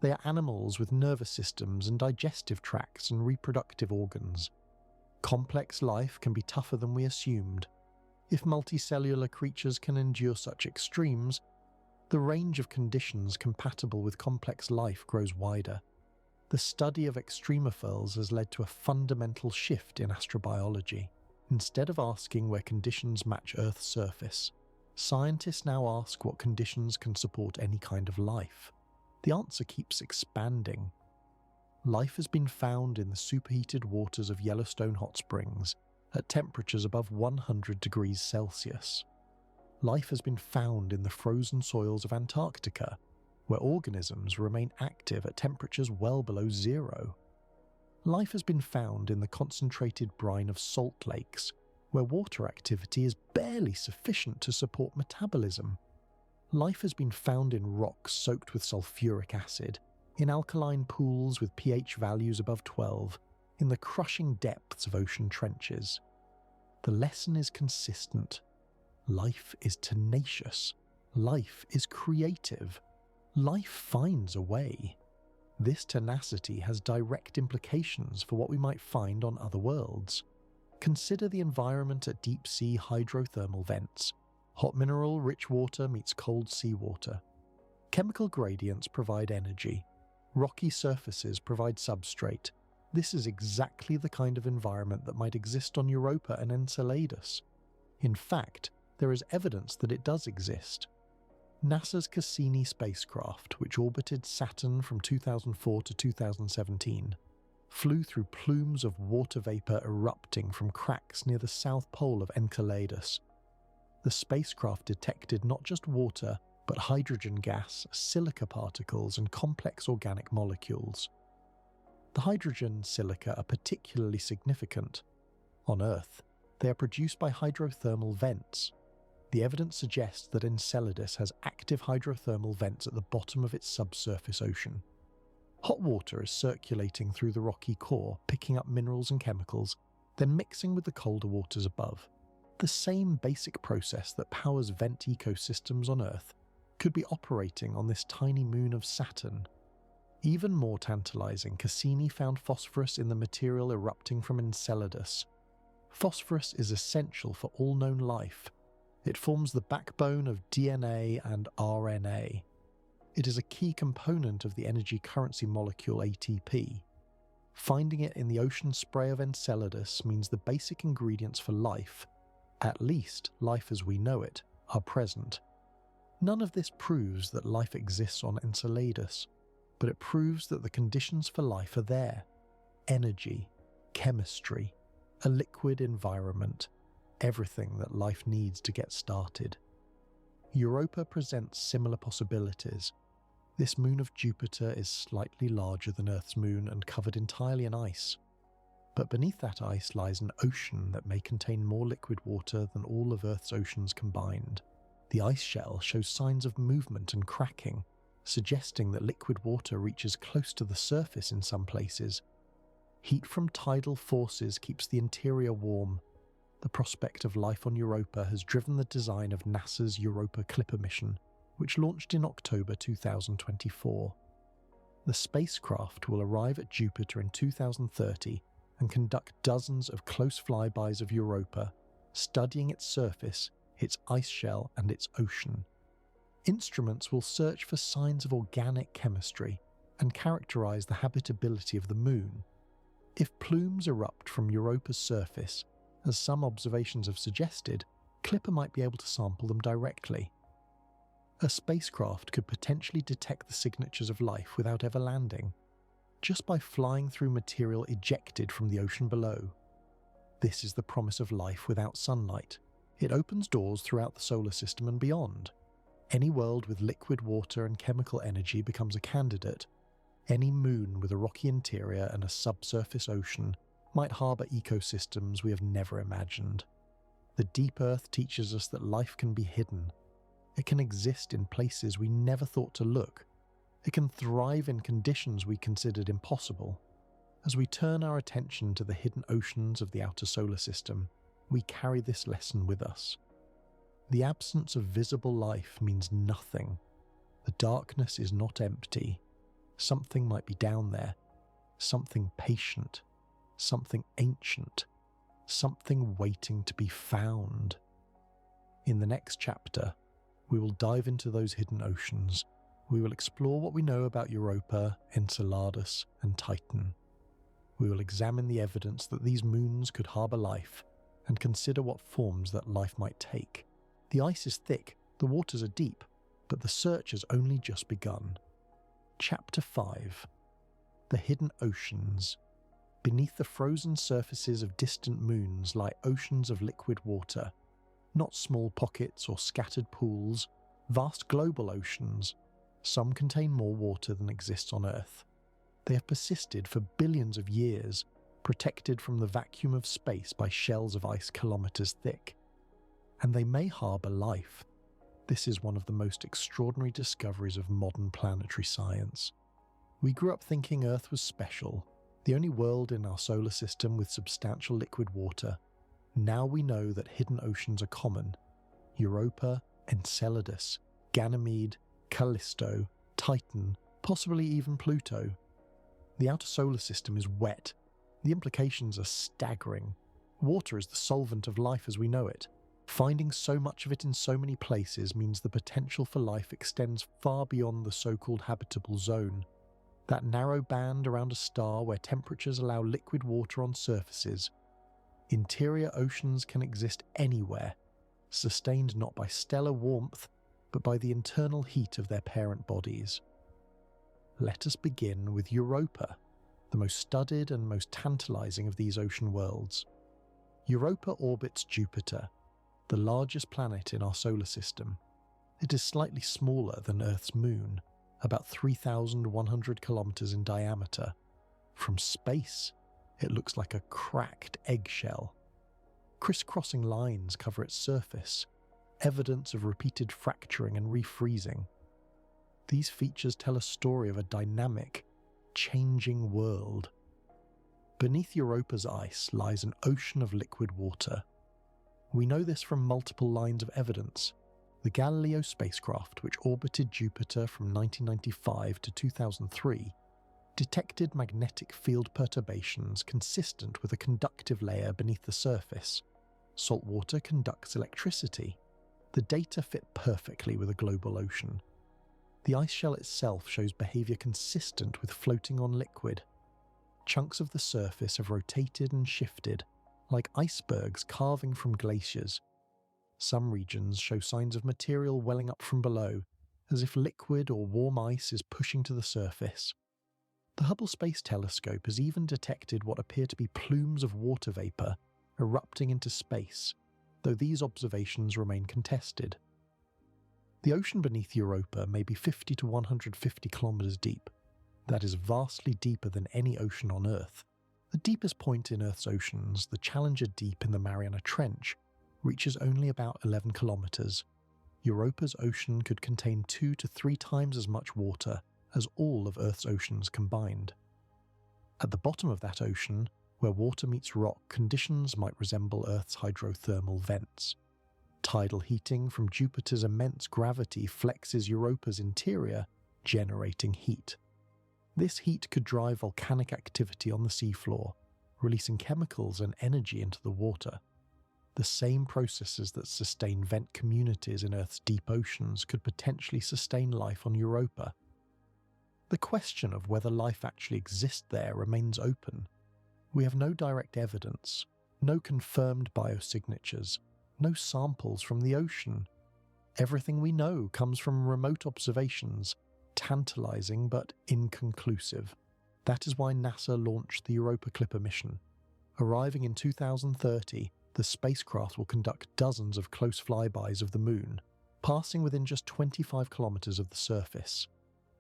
They are animals with nervous systems and digestive tracts and reproductive organs. Complex life can be tougher than we assumed. If multicellular creatures can endure such extremes, the range of conditions compatible with complex life grows wider. The study of extremophiles has led to a fundamental shift in astrobiology. Instead of asking where conditions match Earth's surface, scientists now ask what conditions can support any kind of life. The answer keeps expanding. Life has been found in the superheated waters of Yellowstone hot springs at temperatures above 100 degrees Celsius. Life has been found in the frozen soils of Antarctica, where organisms remain active at temperatures well below zero. Life has been found in the concentrated brine of salt lakes, where water activity is barely sufficient to support metabolism. Life has been found in rocks soaked with sulfuric acid, in alkaline pools with pH values above 12, in the crushing depths of ocean trenches. The lesson is consistent. Life is tenacious. Life is creative. Life finds a way. This tenacity has direct implications for what we might find on other worlds. Consider the environment at deep-sea hydrothermal vents. Hot mineral-rich water meets cold seawater. Chemical gradients provide energy. Rocky surfaces provide substrate. This is exactly the kind of environment that might exist on Europa and Enceladus. In fact, there is evidence that it does exist. NASA's Cassini spacecraft, which orbited Saturn from 2004 to 2017, flew through plumes of water vapor erupting from cracks near the south pole of Enceladus. The spacecraft detected not just water, but hydrogen gas, silica particles, and complex organic molecules. The hydrogen silica are particularly significant. On Earth, they are produced by hydrothermal vents. The evidence suggests that Enceladus has active hydrothermal vents at the bottom of its subsurface ocean. Hot water is circulating through the rocky core, picking up minerals and chemicals, then mixing with the colder waters above. The same basic process that powers vent ecosystems on Earth could be operating on this tiny moon of Saturn. Even more tantalizing, Cassini found phosphorus in the material erupting from Enceladus. Phosphorus is essential for all known life. It forms the backbone of DNA and RNA. It is a key component of the energy currency molecule ATP. Finding it in the ocean spray of Enceladus means the basic ingredients for life, at least life as we know it, are present. None of this proves that life exists on Enceladus, but it proves that the conditions for life are there. Energy, chemistry, a liquid environment, everything that life needs to get started. Europa presents similar possibilities. This moon of Jupiter is slightly larger than Earth's moon and covered entirely in ice. But beneath that ice lies an ocean that may contain more liquid water than all of Earth's oceans combined. The ice shell shows signs of movement and cracking, suggesting that liquid water reaches close to the surface in some places. Heat from tidal forces keeps the interior warm. The prospect of life on Europa has driven the design of NASA's Europa Clipper mission, which launched in October 2024. The spacecraft will arrive at Jupiter in 2030 and conduct dozens of close flybys of Europa, studying its surface, its ice shell, and its ocean. Instruments will search for signs of organic chemistry and characterize the habitability of the moon. If plumes erupt from Europa's surface, as some observations have suggested, Clipper might be able to sample them directly. A spacecraft could potentially detect the signatures of life without ever landing, just by flying through material ejected from the ocean below. This is the promise of life without sunlight. It opens doors throughout the solar system and beyond. Any world with liquid water and chemical energy becomes a candidate. Any moon with a rocky interior and a subsurface ocean might harbour ecosystems we have never imagined. The deep Earth teaches us that life can be hidden. It can exist in places we never thought to look. It can thrive in conditions we considered impossible. As we turn our attention to the hidden oceans of the outer solar system, we carry this lesson with us. The absence of visible life means nothing. The darkness is not empty. Something might be down there. Something patient. Something ancient. Something waiting to be found. In the next chapter, we will dive into those hidden oceans. We will explore what we know about Europa, Enceladus, and Titan. We will examine the evidence that these moons could harbour life and consider what forms that life might take. The ice is thick, the waters are deep, but the search has only just begun. Chapter 5. The Hidden Oceans. Beneath the frozen surfaces of distant moons lie oceans of liquid water, not small pockets or scattered pools, vast global oceans. Some contain more water than exists on Earth. They have persisted for billions of years, protected from the vacuum of space by shells of ice kilometers thick. And they may harbour life. This is one of the most extraordinary discoveries of modern planetary science. We grew up thinking Earth was special, the only world in our solar system with substantial liquid water. Now we know that hidden oceans are common. Europa, Enceladus, Ganymede, Callisto, Titan, possibly even Pluto. The outer solar system is wet. The implications are staggering. Water is the solvent of life as we know it. Finding so much of it in so many places means the potential for life extends far beyond the so-called habitable zone. That narrow band around a star where temperatures allow liquid water on surfaces. Interior oceans can exist anywhere, sustained not by stellar warmth, but by the internal heat of their parent bodies. Let us begin with Europa, the most studied and most tantalizing of these ocean worlds. Europa orbits Jupiter, the largest planet in our solar system. It is slightly smaller than Earth's moon, about 3,100 kilometers in diameter. From space, it looks like a cracked eggshell. Crisscrossing lines cover its surface, evidence of repeated fracturing and refreezing. These features tell a story of a dynamic, changing world. Beneath Europa's ice lies an ocean of liquid water. We know this from multiple lines of evidence. The Galileo spacecraft, which orbited Jupiter from 1995 to 2003, detected magnetic field perturbations consistent with a conductive layer beneath the surface. Salt water conducts electricity. The data fit perfectly with a global ocean. The ice shell itself shows behavior consistent with floating on liquid. Chunks of the surface have rotated and shifted, like icebergs carving from glaciers. Some regions show signs of material welling up from below, as if liquid or warm ice is pushing to the surface. The Hubble Space Telescope has even detected what appear to be plumes of water vapour erupting into space, though these observations remain contested. The ocean beneath Europa may be 50 to 150 kilometres deep. That is vastly deeper than any ocean on Earth. The deepest point in Earth's oceans, the Challenger Deep in the Mariana Trench, reaches only about 11 kilometres. Europa's ocean could contain 2 to 3 times as much water as all of Earth's oceans combined. At the bottom of that ocean, where water meets rock, conditions might resemble Earth's hydrothermal vents. Tidal heating from Jupiter's immense gravity flexes Europa's interior, generating heat. This heat could drive volcanic activity on the seafloor, releasing chemicals and energy into the water. The same processes that sustain vent communities in Earth's deep oceans could potentially sustain life on Europa. The question of whether life actually exists there remains open. We have no direct evidence, no confirmed biosignatures, no samples from the ocean. Everything we know comes from remote observations, tantalizing but inconclusive. That is why NASA launched the Europa Clipper mission. Arriving in 2030, the spacecraft will conduct dozens of close flybys of the Moon, passing within just 25 kilometers of the surface.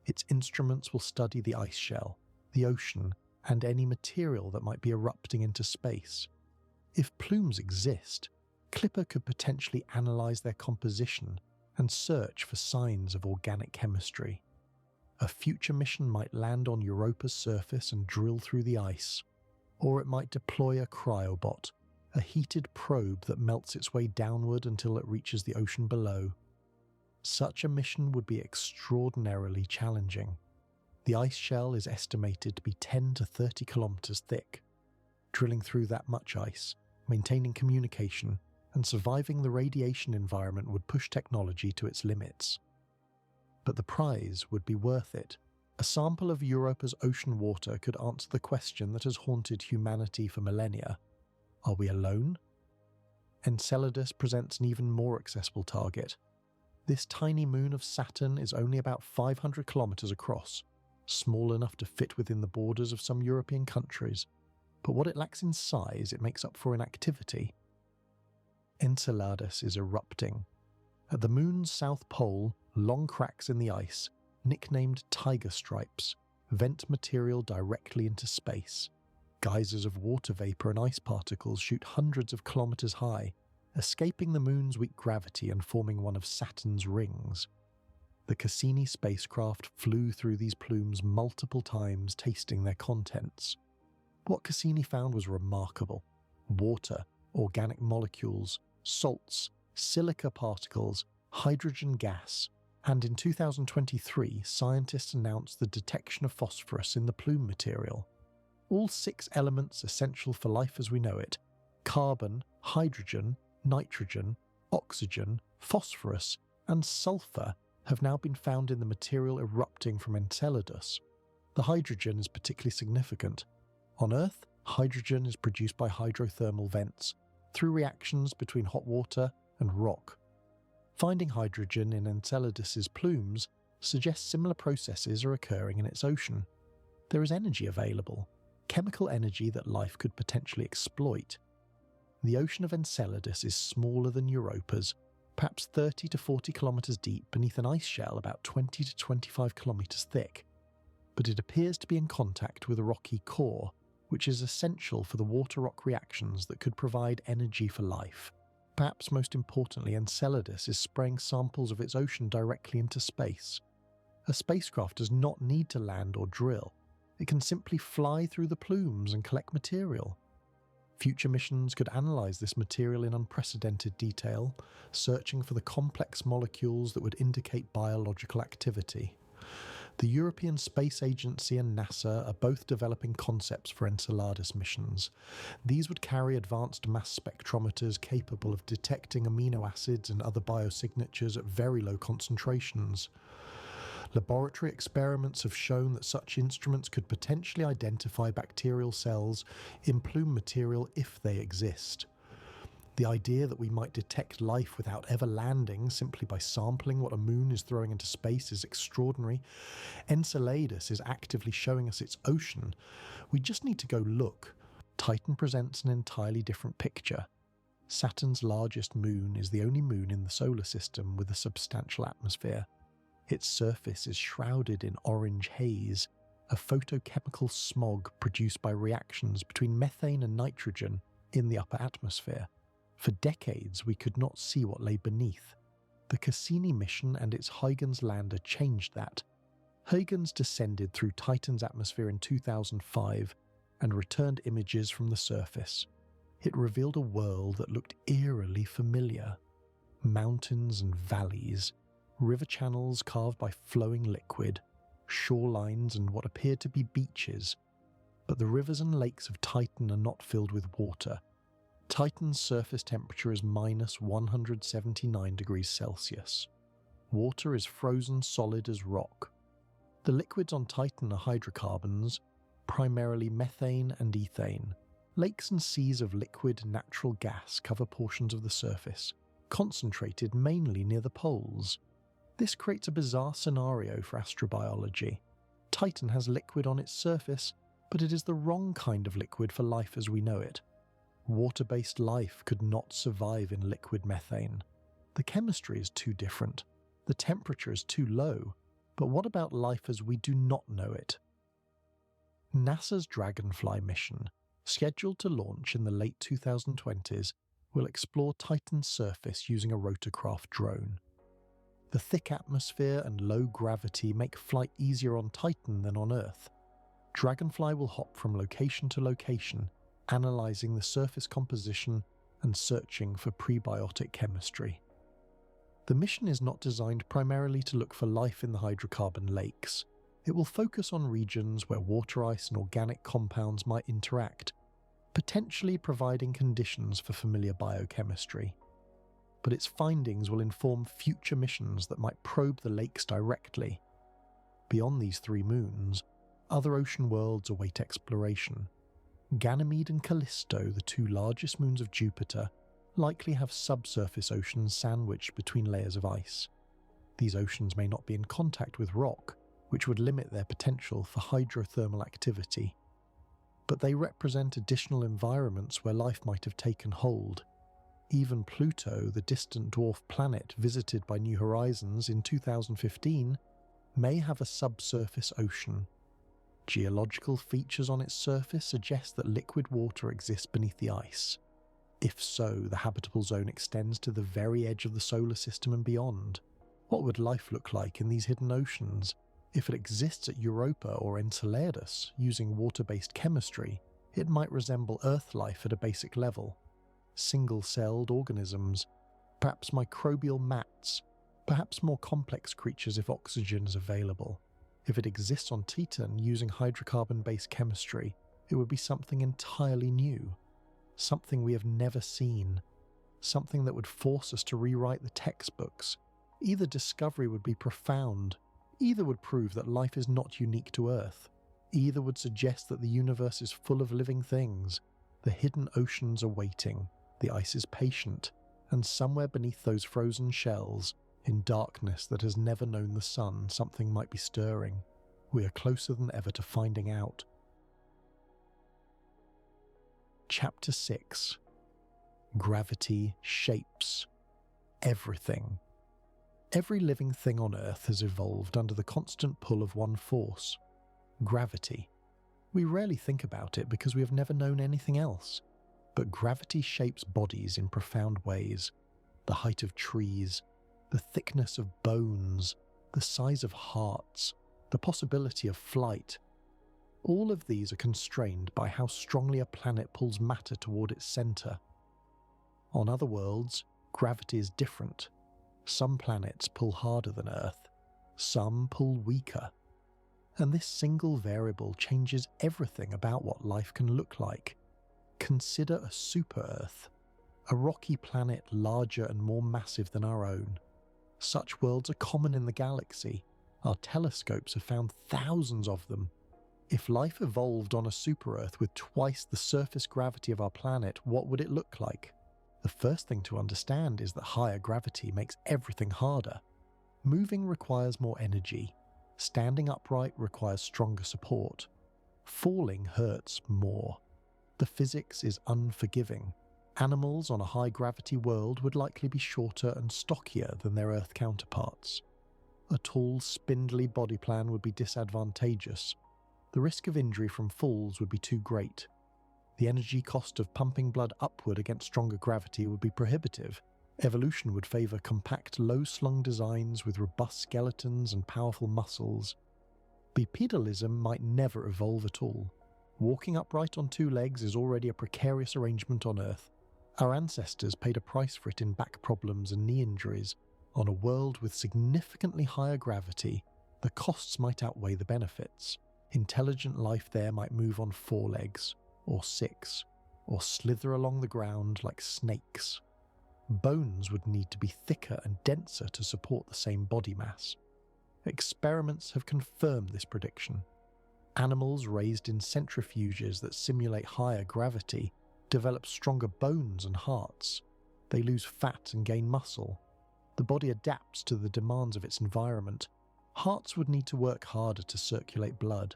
Its instruments will study the ice shell, the ocean, and any material that might be erupting into space. If plumes exist, Clipper could potentially analyze their composition and search for signs of organic chemistry. A future mission might land on Europa's surface and drill through the ice, or it might deploy a cryobot, a heated probe that melts its way downward until it reaches the ocean below. Such a mission would be extraordinarily challenging. The ice shell is estimated to be 10 to 30 kilometers thick. Drilling through that much ice, maintaining communication, and surviving the radiation environment would push technology to its limits. But the prize would be worth it. A sample of Europa's ocean water could answer the question that has haunted humanity for millennia. Are we alone? Enceladus presents an even more accessible target. This tiny moon of Saturn is only about 500 kilometers across, small enough to fit within the borders of some European countries, but what it lacks in size it makes up for in activity. Enceladus is erupting. At the moon's south pole, long cracks in the ice, nicknamed tiger stripes, vent material directly into space. Geysers of water vapor and ice particles shoot hundreds of kilometers high, escaping the moon's weak gravity and forming one of Saturn's rings. The Cassini spacecraft flew through these plumes multiple times, tasting their contents. What Cassini found was remarkable. Water, organic molecules, salts, silica particles, hydrogen gas, and in 2023, scientists announced the detection of phosphorus in the plume material. All 6 elements essential for life as we know it — carbon, hydrogen, nitrogen, oxygen, phosphorus, and sulfur — have now been found in the material erupting from Enceladus. The hydrogen is particularly significant. On Earth, hydrogen is produced by hydrothermal vents, through reactions between hot water and rock. Finding hydrogen in Enceladus's plumes suggests similar processes are occurring in its ocean. There is energy available, chemical energy that life could potentially exploit. The ocean of Enceladus is smaller than Europa's, perhaps 30 to 40 kilometers deep beneath an ice shell about 20 to 25 kilometers thick. But it appears to be in contact with a rocky core, which is essential for the water-rock reactions that could provide energy for life. Perhaps most importantly, Enceladus is spraying samples of its ocean directly into space. A spacecraft does not need to land or drill. It can simply fly through the plumes and collect material. Future missions could analyze this material in unprecedented detail, searching for the complex molecules that would indicate biological activity. The European Space Agency and NASA are both developing concepts for Enceladus missions. These would carry advanced mass spectrometers capable of detecting amino acids and other biosignatures at very low concentrations. Laboratory experiments have shown that such instruments could potentially identify bacterial cells in plume material if they exist. The idea that we might detect life without ever landing simply by sampling what a moon is throwing into space is extraordinary. Enceladus is actively showing us its ocean. We just need to go look. Titan presents an entirely different picture. Saturn's largest moon is the only moon in the solar system with a substantial atmosphere. Its surface is shrouded in orange haze, a photochemical smog produced by reactions between methane and nitrogen in the upper atmosphere. For decades, we could not see what lay beneath. The Cassini mission and its Huygens lander changed that. Huygens descended through Titan's atmosphere in 2005 and returned images from the surface. It revealed a world that looked eerily familiar. Mountains and valleys, river channels carved by flowing liquid, shorelines and what appeared to be beaches. But the rivers and lakes of Titan are not filled with water. Titan's surface temperature is minus 179 degrees Celsius. Water is frozen solid as rock. The liquids on Titan are hydrocarbons, primarily methane and ethane. Lakes and seas of liquid natural gas cover portions of the surface, concentrated mainly near the poles. This creates a bizarre scenario for astrobiology. Titan has liquid on its surface, but it is the wrong kind of liquid for life as we know it. Water-based life could not survive in liquid methane. The chemistry is too different. The temperature is too low. But what about life as we do not know it? NASA's Dragonfly mission, scheduled to launch in the late 2020s, will explore Titan's surface using a rotorcraft drone. The thick atmosphere and low gravity make flight easier on Titan than on Earth. Dragonfly will hop from location to location, analysing the surface composition and searching for prebiotic chemistry. The mission is not designed primarily to look for life in the hydrocarbon lakes. It will focus on regions where water ice and organic compounds might interact, potentially providing conditions for familiar biochemistry. But its findings will inform future missions that might probe the lakes directly. Beyond these 3 moons, other ocean worlds await exploration. Ganymede and Callisto, the 2 largest moons of Jupiter, likely have subsurface oceans sandwiched between layers of ice. These oceans may not be in contact with rock, which would limit their potential for hydrothermal activity. But they represent additional environments where life might have taken hold. Even Pluto, the distant dwarf planet visited by New Horizons in 2015, may have a subsurface ocean. Geological features on its surface suggest that liquid water exists beneath the ice. If so, the habitable zone extends to the very edge of the solar system and beyond. What would life look like in these hidden oceans? If it exists at Europa or Enceladus using water-based chemistry, it might resemble Earth life at a basic level. Single-celled organisms, perhaps microbial mats, perhaps more complex creatures if oxygen is available. If it exists on Titan using hydrocarbon-based chemistry, it would be something entirely new. Something we have never seen. Something that would force us to rewrite the textbooks. Either discovery would be profound, either would prove that life is not unique to Earth, either would suggest that the universe is full of living things. The hidden oceans are waiting, the ice is patient, and somewhere beneath those frozen shells, in darkness that has never known the sun, something might be stirring. We are closer than ever to finding out. Chapter 6. Gravity shapes everything. Every living thing on Earth has evolved under the constant pull of one force: gravity. We rarely think about it because we have never known anything else. But gravity shapes bodies in profound ways. The height of trees, the thickness of bones, the size of hearts, the possibility of flight. All of these are constrained by how strongly a planet pulls matter toward its center. On other worlds, gravity is different. Some planets pull harder than Earth, some pull weaker. And this single variable changes everything about what life can look like. Consider a super-Earth, a rocky planet larger and more massive than our own. Such worlds are common in the galaxy. Our telescopes have found thousands of them. If life evolved on a super-Earth with twice the surface gravity of our planet, what would it look like? The first thing to understand is that higher gravity makes everything harder. Moving requires more energy. Standing upright requires stronger support. Falling hurts more. The physics is unforgiving. Animals on a high-gravity world would likely be shorter and stockier than their Earth counterparts. A tall, spindly body plan would be disadvantageous. The risk of injury from falls would be too great. The energy cost of pumping blood upward against stronger gravity would be prohibitive. Evolution would favour compact, low-slung designs with robust skeletons and powerful muscles. Bipedalism might never evolve at all. Walking upright on two legs is already a precarious arrangement on Earth. Our ancestors paid a price for it in back problems and knee injuries. On a world with significantly higher gravity, the costs might outweigh the benefits. Intelligent life there might move on 4 legs, or 6, or slither along the ground like snakes. Bones would need to be thicker and denser to support the same body mass. Experiments have confirmed this prediction. Animals raised in centrifuges that simulate higher gravity develop stronger bones and hearts. They lose fat and gain muscle. The body adapts to the demands of its environment. Hearts would need to work harder to circulate blood.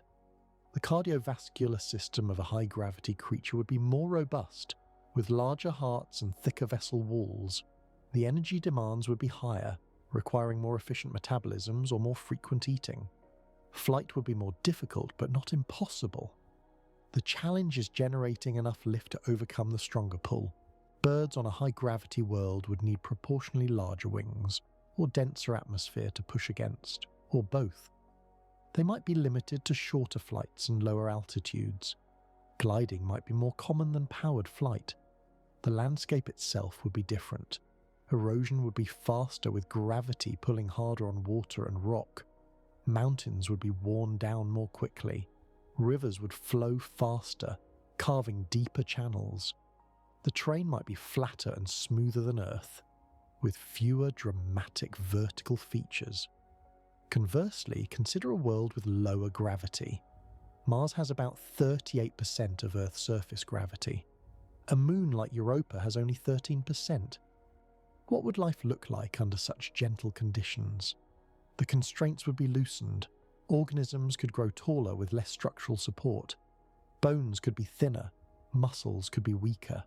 The cardiovascular system of a high-gravity creature would be more robust, with larger hearts and thicker vessel walls. The energy demands would be higher, requiring more efficient metabolisms or more frequent eating. Flight would be more difficult, but not impossible. The challenge is generating enough lift to overcome the stronger pull. Birds on a high-gravity world would need proportionally larger wings, or denser atmosphere to push against, or both. They might be limited to shorter flights and lower altitudes. Gliding might be more common than powered flight. The landscape itself would be different. Erosion would be faster with gravity pulling harder on water and rock. Mountains would be worn down more quickly. Rivers would flow faster, carving deeper channels. The terrain might be flatter and smoother than Earth, with fewer dramatic vertical features. Conversely, consider a world with lower gravity. Mars has about 38% of Earth's surface gravity. A moon like Europa has only 13%. What would life look like under such gentle conditions? The constraints would be loosened. Organisms could grow taller with less structural support. Bones could be thinner. Muscles could be weaker.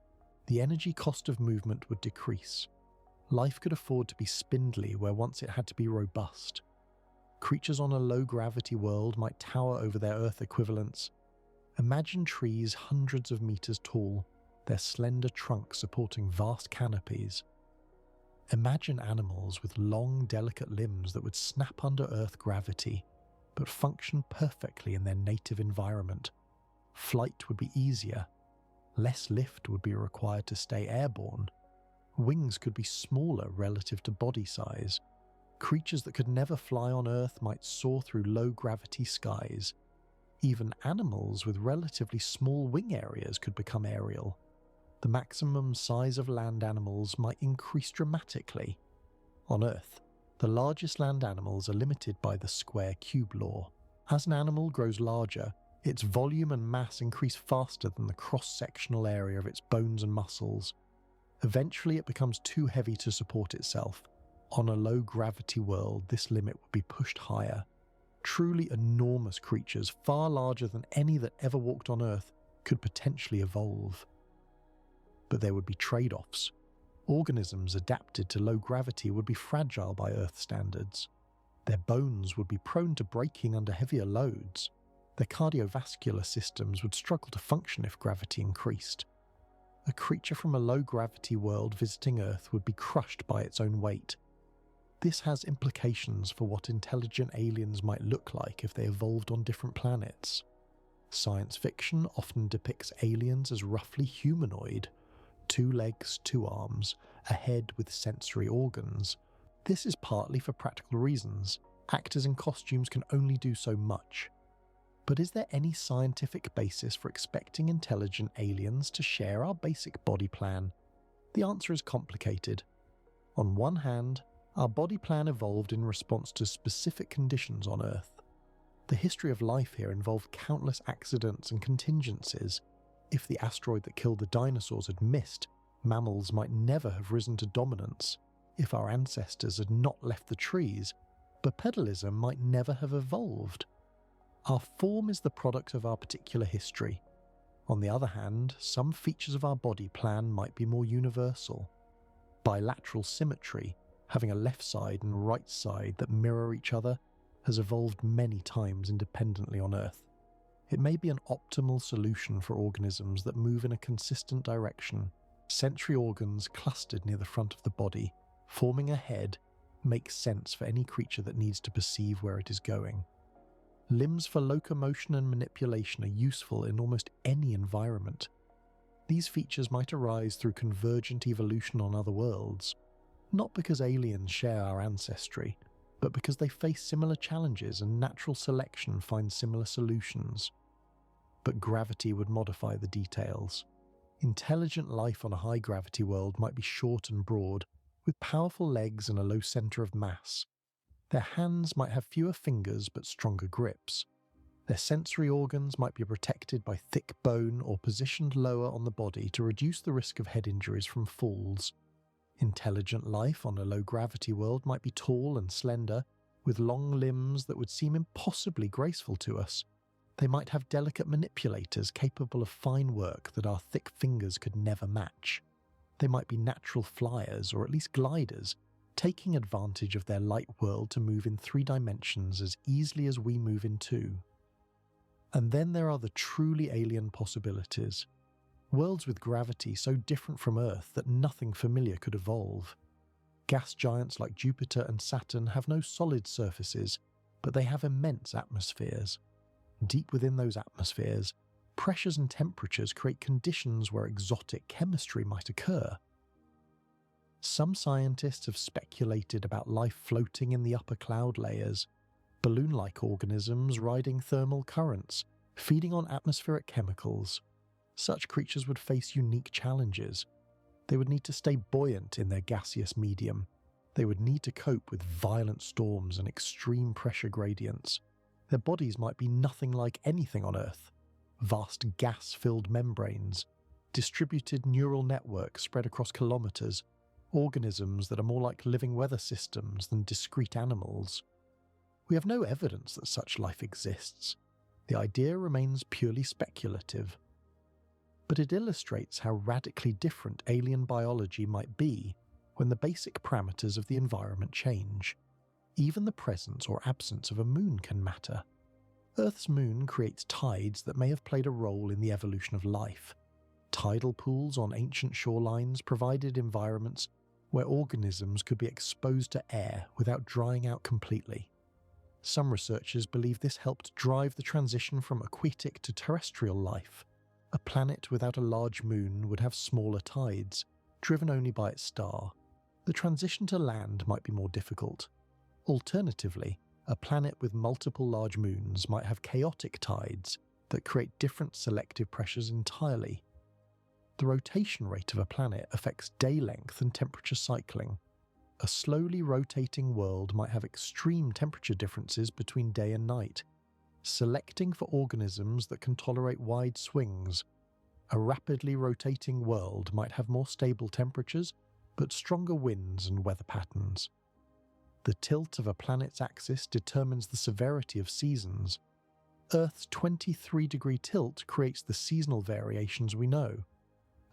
The energy cost of movement would decrease. Life could afford to be spindly where once it had to be robust. Creatures on a low-gravity world might tower over their Earth equivalents. Imagine trees hundreds of meters tall, their slender trunks supporting vast canopies. Imagine animals with long, delicate limbs that would snap under Earth gravity, but function perfectly in their native environment. Flight would be easier. Less lift would be required to stay airborne. Wings could be smaller relative to body size. Creatures that could never fly on Earth might soar through low-gravity skies. Even animals with relatively small wing areas could become aerial. The maximum size of land animals might increase dramatically. On Earth, the largest land animals are limited by the square-cube law. As an animal grows larger, its volume and mass increase faster than the cross-sectional area of its bones and muscles. Eventually it becomes too heavy to support itself. On a low-gravity world, this limit would be pushed higher. Truly enormous creatures, far larger than any that ever walked on Earth, could potentially evolve. But there would be trade-offs. Organisms adapted to low gravity would be fragile by Earth standards. Their bones would be prone to breaking under heavier loads. Their cardiovascular systems would struggle to function if gravity increased. A creature from a low-gravity world visiting Earth would be crushed by its own weight. This has implications for what intelligent aliens might look like if they evolved on different planets. Science fiction often depicts aliens as roughly humanoid: 2 legs, 2 arms, a head with sensory organs. This is partly for practical reasons. Actors in costumes can only do so much. But is there any scientific basis for expecting intelligent aliens to share our basic body plan? The answer is complicated. On one hand, our body plan evolved in response to specific conditions on Earth. The history of life here involved countless accidents and contingencies. If the asteroid that killed the dinosaurs had missed, mammals might never have risen to dominance. If our ancestors had not left the trees, bipedalism might never have evolved. Our form is the product of our particular history. On the other hand, some features of our body plan might be more universal. Bilateral symmetry, having a left side and right side that mirror each other, has evolved many times independently on Earth. It may be an optimal solution for organisms that move in a consistent direction. Sensory organs clustered near the front of the body, forming a head, makes sense for any creature that needs to perceive where it is going. Limbs for locomotion and manipulation are useful in almost any environment. These features might arise through convergent evolution on other worlds, not because aliens share our ancestry, but because they face similar challenges and natural selection finds similar solutions. But gravity would modify the details. Intelligent life on a high-gravity world might be short and broad, with powerful legs and a low center of mass. Their hands might have fewer fingers but stronger grips. Their sensory organs might be protected by thick bone or positioned lower on the body to reduce the risk of head injuries from falls. Intelligent life on a low-gravity world might be tall and slender, with long limbs that would seem impossibly graceful to us. They might have delicate manipulators capable of fine work that our thick fingers could never match. They might be natural flyers or at least gliders, taking advantage of their light world to move in 3 dimensions as easily as we move in 2. And then there are the truly alien possibilities. Worlds with gravity so different from Earth that nothing familiar could evolve. Gas giants like Jupiter and Saturn have no solid surfaces, but they have immense atmospheres. Deep within those atmospheres, pressures and temperatures create conditions where exotic chemistry might occur. Some scientists have speculated about life floating in the upper cloud layers, balloon-like organisms riding thermal currents, feeding on atmospheric chemicals. Such creatures would face unique challenges. They would need to stay buoyant in their gaseous medium. They would need to cope with violent storms and extreme pressure gradients. Their bodies might be nothing like anything on Earth. Vast gas-filled membranes, distributed neural networks spread across kilometers, organisms that are more like living weather systems than discrete animals. We have no evidence that such life exists. The idea remains purely speculative. But it illustrates how radically different alien biology might be when the basic parameters of the environment change. Even the presence or absence of a moon can matter. Earth's moon creates tides that may have played a role in the evolution of life. Tidal pools on ancient shorelines provided environments where organisms could be exposed to air without drying out completely. Some researchers believe this helped drive the transition from aquatic to terrestrial life. A planet without a large moon would have smaller tides, driven only by its star. The transition to land might be more difficult. Alternatively, a planet with multiple large moons might have chaotic tides that create different selective pressures entirely. The rotation rate of a planet affects day length and temperature cycling. A slowly rotating world might have extreme temperature differences between day and night, selecting for organisms that can tolerate wide swings. A rapidly rotating world might have more stable temperatures, but stronger winds and weather patterns. The tilt of a planet's axis determines the severity of seasons. Earth's 23-degree tilt creates the seasonal variations we know.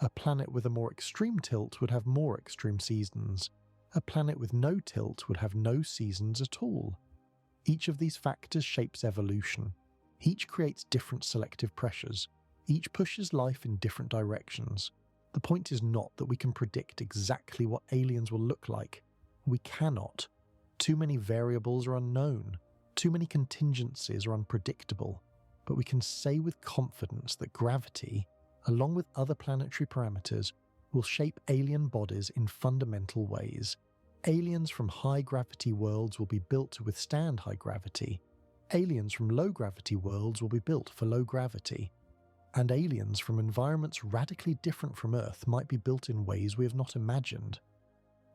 A planet with a more extreme tilt would have more extreme seasons. A planet with no tilt would have no seasons at all. Each of these factors shapes evolution. Each creates different selective pressures. Each pushes life in different directions. The point is not that we can predict exactly what aliens will look like. We cannot. Too many variables are unknown. Too many contingencies are unpredictable. But we can say with confidence that gravity, along with other planetary parameters, will shape alien bodies in fundamental ways. Aliens from high-gravity worlds will be built to withstand high gravity. Aliens from low-gravity worlds will be built for low gravity. And aliens from environments radically different from Earth might be built in ways we have not imagined.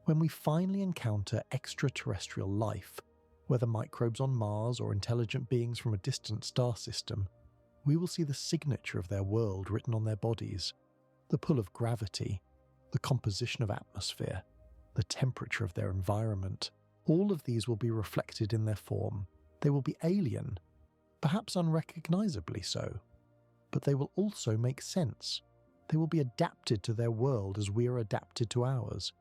When we finally encounter extraterrestrial life, whether microbes on Mars or intelligent beings from a distant star system, we will see the signature of their world written on their bodies. The pull of gravity, the composition of atmosphere, the temperature of their environment, all of these will be reflected in their form. They will be alien, perhaps unrecognizably so, but they will also make sense. They will be adapted to their world as we are adapted to ours.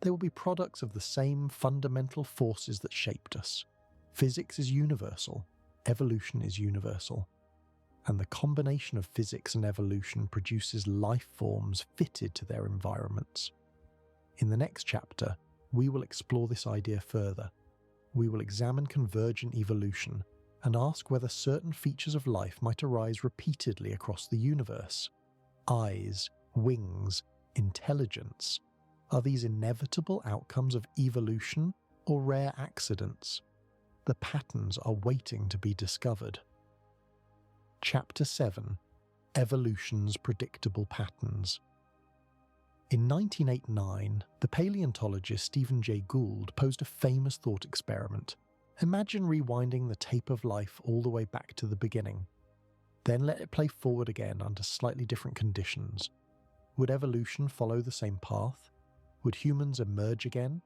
They will be products of the same fundamental forces that shaped us. Physics is universal, evolution is universal, and the combination of physics and evolution produces life forms fitted to their environments. In the next chapter, we will explore this idea further. We will examine convergent evolution and ask whether certain features of life might arise repeatedly across the universe. Eyes, wings, intelligence. Are these inevitable outcomes of evolution or rare accidents? The patterns are waiting to be discovered. Chapter 7: Evolution's Predictable Patterns. In 1989, the paleontologist Stephen Jay Gould posed a famous thought experiment. Imagine rewinding the tape of life all the way back to the beginning. Then let it play forward again under slightly different conditions. Would evolution follow the same path? Would humans emerge again?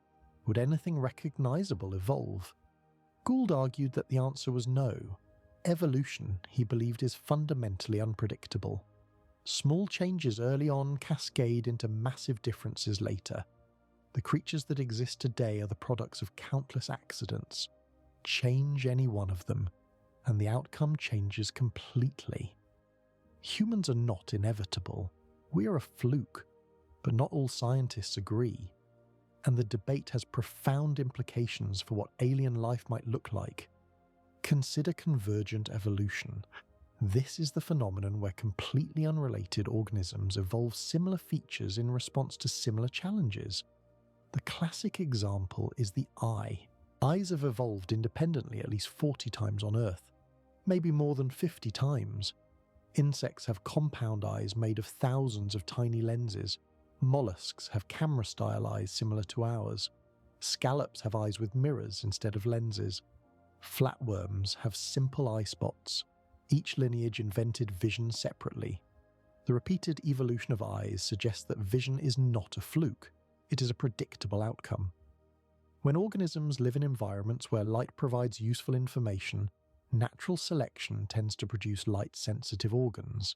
Would anything recognizable evolve? Gould argued that the answer was no. Evolution, he believed, is fundamentally unpredictable. Small changes early on cascade into massive differences later. The creatures that exist today are the products of countless accidents. Change any one of them, and the outcome changes completely. Humans are not inevitable. We are a fluke, but not all scientists agree. And the debate has profound implications for what alien life might look like. Consider convergent evolution. This is the phenomenon where completely unrelated organisms evolve similar features in response to similar challenges. The classic example is the eye. Eyes have evolved independently at least 40 times on Earth, maybe more than 50 times. Insects have compound eyes made of thousands of tiny lenses. Mollusks have camera-style eyes similar to ours. Scallops have eyes with mirrors instead of lenses. Flatworms have simple eye spots. Each lineage invented vision separately. The repeated evolution of eyes suggests that vision is not a fluke. It is a predictable outcome. When organisms live in environments where light provides useful information, natural selection tends to produce light-sensitive organs.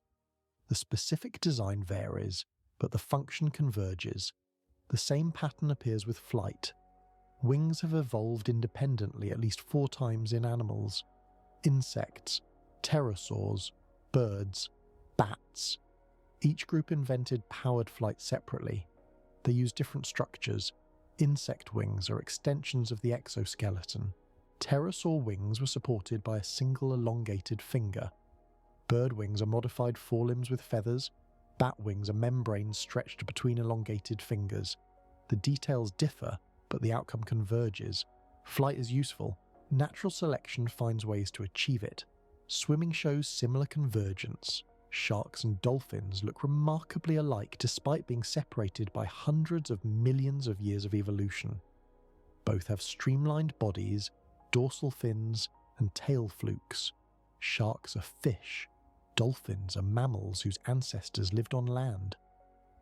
The specific design varies, but the function converges. The same pattern appears with flight. wings have evolved independently at least 4 times in animals: insects, pterosaurs, birds, bats. Each group invented powered flight separately. They use different structures. Insect wings are extensions of the exoskeleton. Pterosaur wings were supported by a single elongated finger. Bird wings are modified forelimbs with feathers. Bat wings are membranes stretched between elongated fingers. The details differ, but the outcome converges. Flight is useful. Natural selection finds ways to achieve it. Swimming shows similar convergence. Sharks and dolphins look remarkably alike despite being separated by hundreds of millions of years of evolution. Both have streamlined bodies, dorsal fins, and tail flukes. Sharks are fish. Dolphins are mammals whose ancestors lived on land.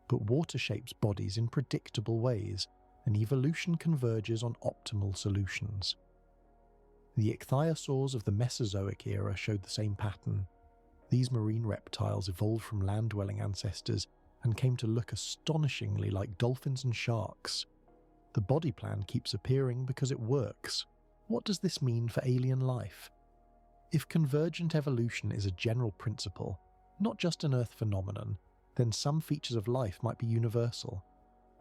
But water shapes bodies in predictable ways, and evolution converges on optimal solutions. The ichthyosaurs of the Mesozoic era showed the same pattern. These marine reptiles evolved from land-dwelling ancestors and came to look astonishingly like dolphins and sharks. The body plan keeps appearing because it works. What does this mean for alien life? If convergent evolution is a general principle, not just an Earth phenomenon, then some features of life might be universal.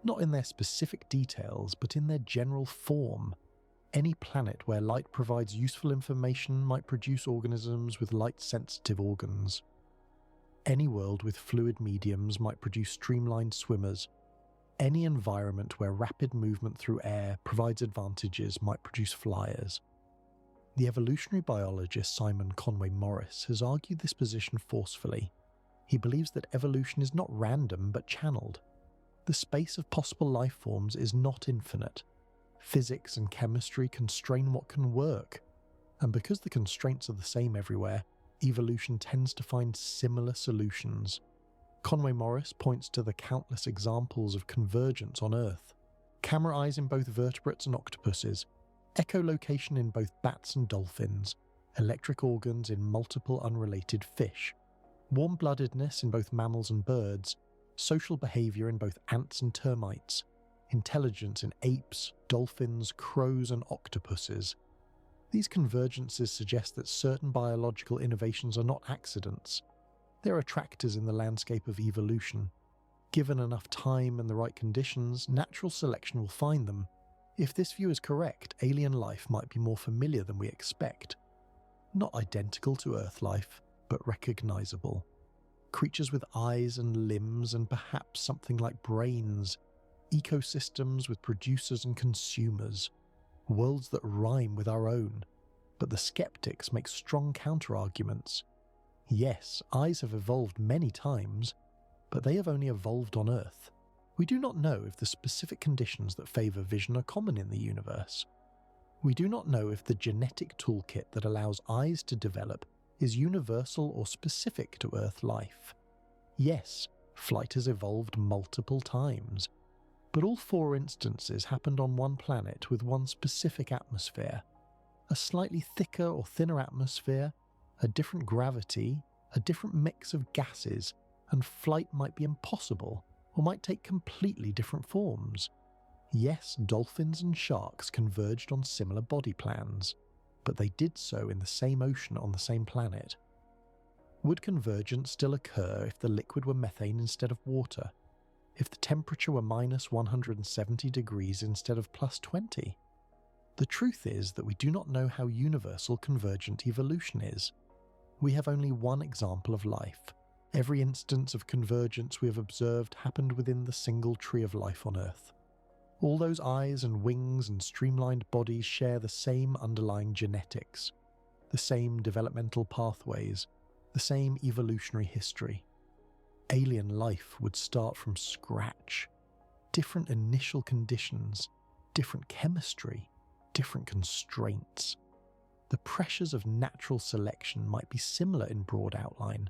Not in their specific details, but in their general form. Any planet where light provides useful information might produce organisms with light-sensitive organs. Any world with fluid mediums might produce streamlined swimmers. Any environment where rapid movement through air provides advantages might produce flyers. The evolutionary biologist Simon Conway Morris has argued this position forcefully. He believes that evolution is not random but channeled. The space of possible life forms is not infinite. Physics and chemistry constrain what can work, and because the constraints are the same everywhere, evolution tends to find similar solutions. Conway Morris points to the countless examples of convergence on Earth. Camera eyes in both vertebrates and octopuses, echolocation in both bats and dolphins, electric organs in multiple unrelated fish, warm-bloodedness in both mammals and birds, social behaviour in both ants and termites, intelligence in apes, dolphins, crows and octopuses. These convergences suggest that certain biological innovations are not accidents. They're attractors in the landscape of evolution. Given enough time and the right conditions, natural selection will find them. If this view is correct, alien life might be more familiar than we expect. Not identical to Earth life, but recognisable. Creatures with eyes and limbs and perhaps something like brains. Ecosystems with producers and consumers. Worlds that rhyme with our own. But the skeptics make strong counter-arguments. Yes, eyes have evolved many times, but they have only evolved on Earth. We do not know if the specific conditions that favour vision are common in the universe. We do not know if the genetic toolkit that allows eyes to develop is universal or specific to Earth life. Yes, flight has evolved multiple times, but all 4 instances happened on one planet with one specific atmosphere. A slightly thicker or thinner atmosphere, a different gravity, a different mix of gases, and flight might be impossible, or might take completely different forms. Yes, dolphins and sharks converged on similar body plans, but they did so in the same ocean on the same planet. Would convergence still occur if the liquid were methane instead of water? If the temperature were minus 170 degrees instead of plus 20? The truth is that we do not know how universal convergent evolution is. We have only one example of life. Every instance of convergence we have observed happened within the single tree of life on Earth. All those eyes and wings and streamlined bodies share the same underlying genetics, the same developmental pathways, the same evolutionary history. Alien life would start from scratch. Different initial conditions, different chemistry, different constraints. The pressures of natural selection might be similar in broad outline,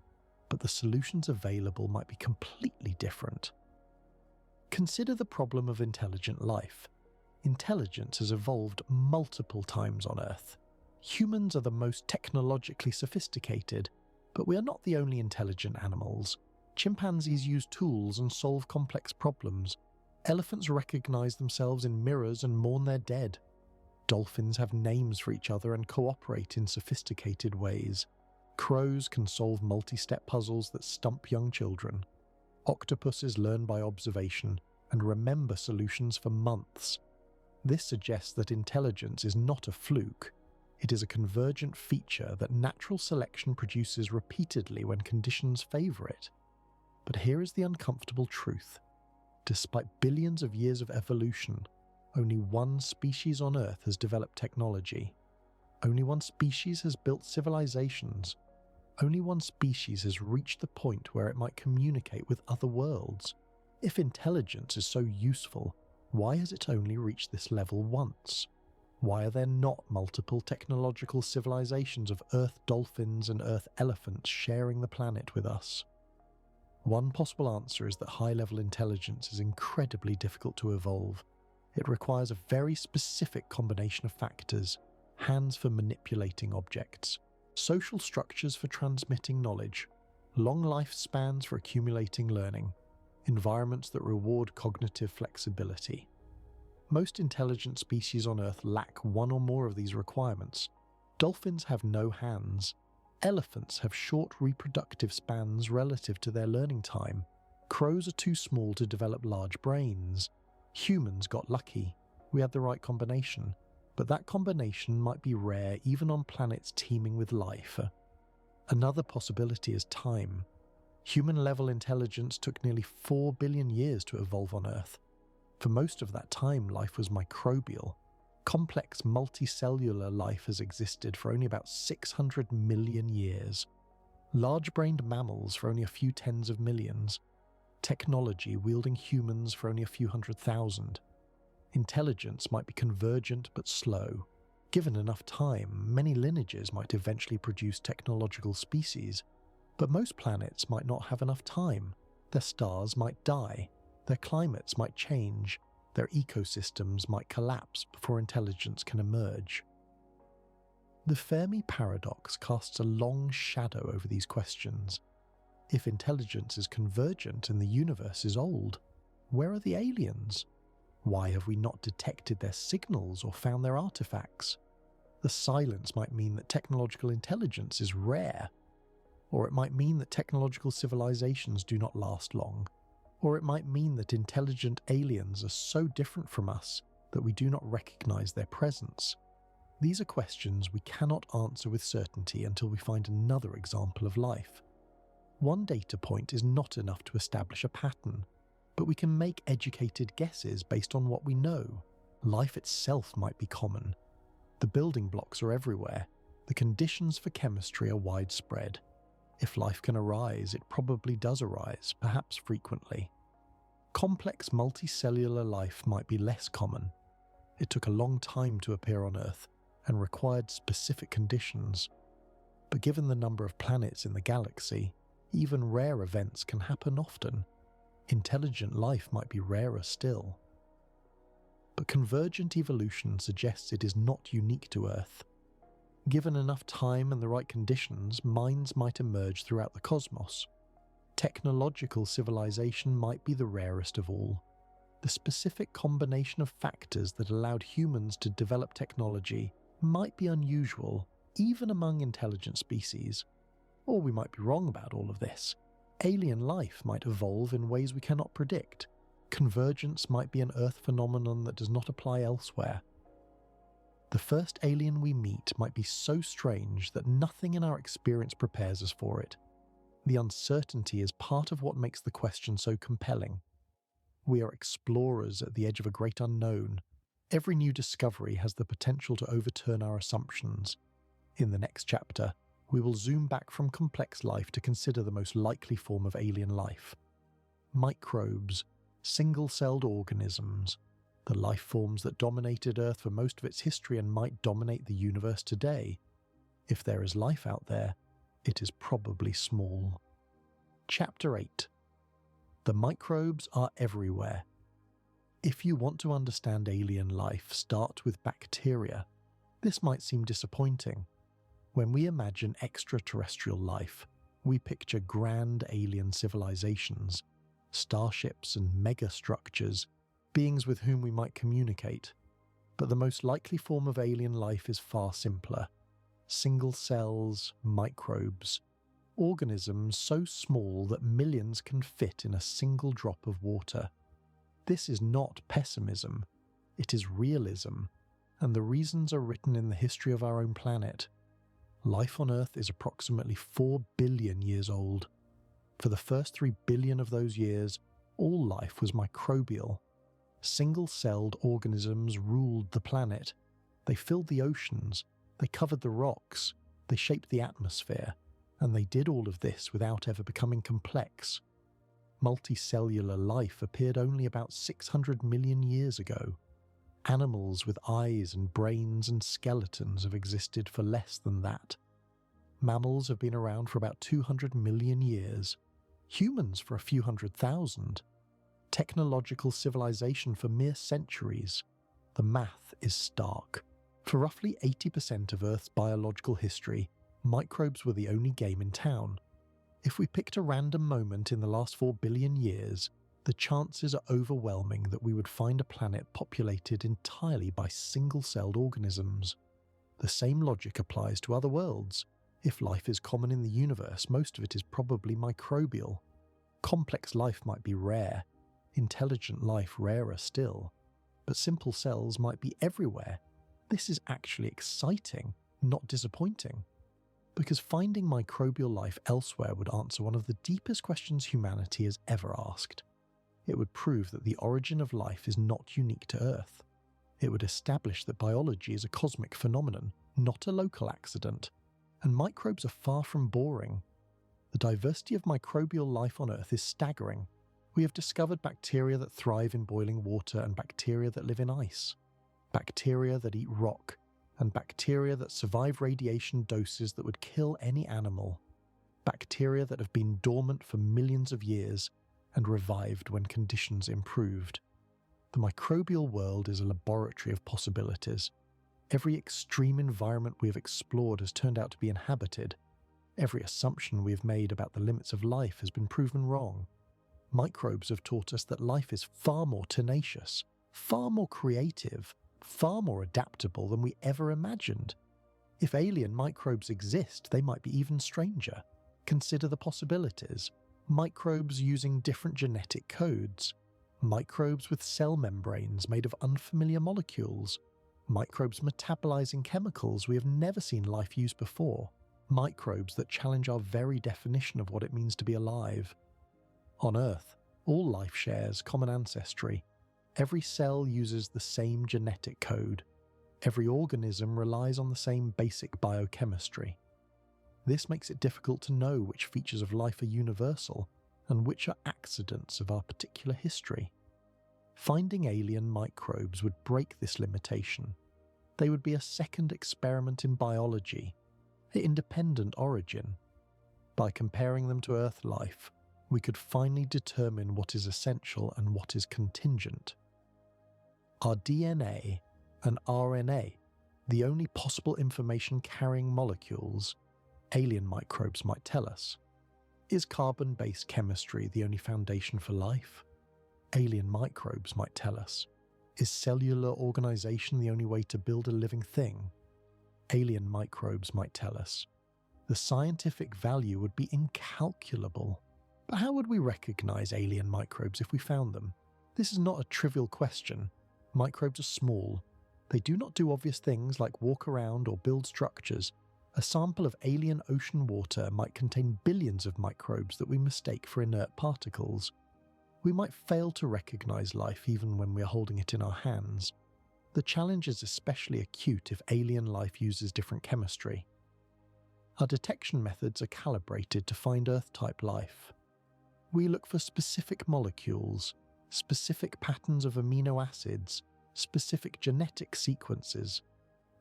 but the solutions available might be completely different. Consider the problem of intelligent life. Intelligence has evolved multiple times on Earth. Humans are the most technologically sophisticated, but we are not the only intelligent animals. Chimpanzees use tools and solve complex problems. Elephants recognize themselves in mirrors and mourn their dead. Dolphins have names for each other and cooperate in sophisticated ways. Crows can solve multi-step puzzles that stump young children. Octopuses learn by observation and remember solutions for months. This suggests that intelligence is not a fluke. It is a convergent feature that natural selection produces repeatedly when conditions favor it. But here is the uncomfortable truth. Despite billions of years of evolution, only one species on Earth has developed technology. Only one species has built civilizations. Only one species has reached the point where it might communicate with other worlds. If intelligence is so useful, why has it only reached this level once? Why are there not multiple technological civilizations of Earth dolphins and Earth elephants sharing the planet with us? One possible answer is that high-level intelligence is incredibly difficult to evolve. It requires a very specific combination of factors: hands for manipulating objects, social structures for transmitting knowledge, long lifespans for accumulating learning, environments that reward cognitive flexibility. Most intelligent species on Earth lack one or more of these requirements. Dolphins have no hands. Elephants have short reproductive spans relative to their learning time. Crows are too small to develop large brains. Humans got lucky. We had the right combination. But that combination might be rare even on planets teeming with life. Another possibility is time. Human-level intelligence took nearly 4 billion years to evolve on Earth. For most of that time, life was microbial. Complex multicellular life has existed for only about 600 million years. Large-brained mammals for only a few tens of millions. Technology wielding humans for only a few 100,000. Intelligence might be convergent but slow. Given enough time, many lineages might eventually produce technological species. But most planets might not have enough time. Their stars might die. Their climates might change. Their ecosystems might collapse before intelligence can emerge. The Fermi paradox casts a long shadow over these questions. If intelligence is convergent and the universe is old, where are the aliens? Why have we not detected their signals or found their artifacts? The silence might mean that technological intelligence is rare. Or it might mean that technological civilizations do not last long. Or it might mean that intelligent aliens are so different from us that we do not recognize their presence. These are questions we cannot answer with certainty until we find another example of life. One data point is not enough to establish a pattern, but we can make educated guesses based on what we know. Life itself might be common. The building blocks are everywhere. The conditions for chemistry are widespread. If life can arise, it probably does arise, perhaps frequently. Complex multicellular life might be less common. It took a long time to appear on Earth and required specific conditions. But given the number of planets in the galaxy, even rare events can happen often. Intelligent life might be rarer still. But convergent evolution suggests it is not unique to Earth. Given enough time and the right conditions, minds might emerge throughout the cosmos. Technological civilization might be the rarest of all. The specific combination of factors that allowed humans to develop technology might be unusual, even among intelligent species. Or we might be wrong about all of this. Alien life might evolve in ways we cannot predict. Convergence might be an Earth phenomenon that does not apply elsewhere. The first alien we meet might be so strange that nothing in our experience prepares us for it. The uncertainty is part of what makes the question so compelling. We are explorers at the edge of a great unknown. Every new discovery has the potential to overturn our assumptions. In the next chapter, we will zoom back from complex life to consider the most likely form of alien life. Microbes, single-celled organisms, the life forms that dominated Earth for most of its history and might dominate the universe today. If there is life out there, it is probably small. Chapter 8. The microbes are everywhere. If you want to understand alien life, start with bacteria. This might seem disappointing. When we imagine extraterrestrial life, we picture grand alien civilizations, starships and megastructures, beings with whom we might communicate. But the most likely form of alien life is far simpler. Single cells, microbes, organisms so small that millions can fit in a single drop of water. This is not pessimism, it is realism, and the reasons are written in the history of our own planet. Life on Earth is approximately 4 billion years old. For the first 3 billion of those years, all life was microbial. Single-celled organisms ruled the planet. They filled the oceans, they covered the rocks, they shaped the atmosphere, and they did all of this without ever becoming complex. Multicellular life appeared only about 600 million years ago. Animals with eyes and brains and skeletons have existed for less than that. Mammals have been around for about 200 million years. Humans for a few 100,000. Technological civilization for mere centuries. The math is stark. For roughly 80% of Earth's biological history, microbes were the only game in town. If we picked a random moment in the last 4 billion years, the chances are overwhelming that we would find a planet populated entirely by single-celled organisms. The same logic applies to other worlds. If life is common in the universe, most of it is probably microbial. Complex life might be rare, intelligent life rarer still, but simple cells might be everywhere. This is actually exciting, not disappointing, because finding microbial life elsewhere would answer one of the deepest questions humanity has ever asked. It would prove that the origin of life is not unique to Earth. It would establish that biology is a cosmic phenomenon, not a local accident, and microbes are far from boring. The diversity of microbial life on Earth is staggering. We have discovered bacteria that thrive in boiling water and bacteria that live in ice, bacteria that eat rock, and bacteria that survive radiation doses that would kill any animal, bacteria that have been dormant for millions of years and revived when conditions improved. The microbial world is a laboratory of possibilities. Every extreme environment we have explored has turned out to be inhabited. Every assumption we have made about the limits of life has been proven wrong. Microbes have taught us that life is far more tenacious, far more creative, far more adaptable than we ever imagined. If alien microbes exist, they might be even stranger. Consider the possibilities. Microbes using different genetic codes. Microbes with cell membranes made of unfamiliar molecules. Microbes metabolizing chemicals we have never seen life use before. Microbes that challenge our very definition of what it means to be alive. On Earth, all life shares common ancestry. Every cell uses the same genetic code. Every organism relies on the same basic biochemistry. This makes it difficult to know which features of life are universal and which are accidents of our particular history. Finding alien microbes would break this limitation. They would be a second experiment in biology, an independent origin. By comparing them to Earth life, we could finally determine what is essential and what is contingent. Are DNA and RNA the only possible information-carrying molecules? Alien microbes might tell us. Is carbon-based chemistry the only foundation for life? Alien microbes might tell us. Is cellular organization the only way to build a living thing? Alien microbes might tell us. The scientific value would be incalculable. But how would we recognize alien microbes if we found them? This is not a trivial question. Microbes are small. They do not do obvious things like walk around or build structures. A sample of alien ocean water might contain billions of microbes that we mistake for inert particles. We might fail to recognize life even when we are holding it in our hands. The challenge is especially acute if alien life uses different chemistry. Our detection methods are calibrated to find Earth-type life. We look for specific molecules, specific patterns of amino acids, specific genetic sequences.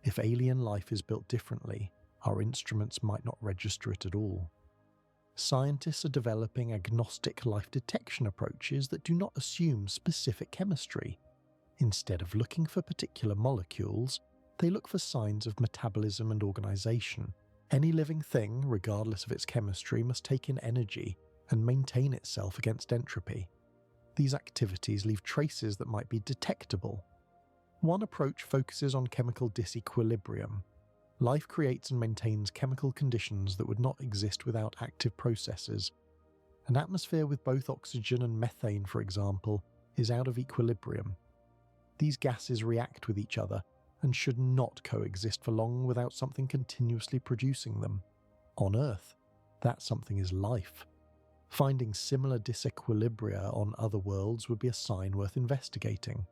If alien life is built differently, our instruments might not register it at all. Scientists are developing agnostic life detection approaches that do not assume specific chemistry. Instead of looking for particular molecules, they look for signs of metabolism and organization. Any living thing, regardless of its chemistry, must take in energy and maintain itself against entropy. These activities leave traces that might be detectable. One approach focuses on chemical disequilibrium. Life creates and maintains chemical conditions that would not exist without active processes. An atmosphere with both oxygen and methane, for example, is out of equilibrium. These gases react with each other and should not coexist for long without something continuously producing them. On Earth, that something is life. Finding similar disequilibria on other worlds would be a sign worth investigating.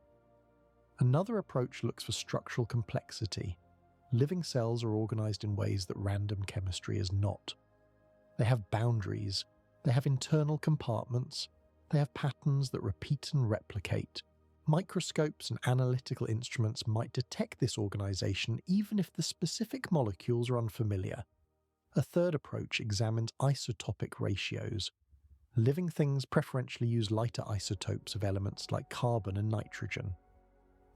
Another approach looks for structural complexity. Living cells are organized in ways that random chemistry is not. They have boundaries, they have internal compartments, they have patterns that repeat and replicate. Microscopes and analytical instruments might detect this organization even if the specific molecules are unfamiliar. A third approach examines isotopic ratios. Living things preferentially use lighter isotopes of elements like carbon and nitrogen.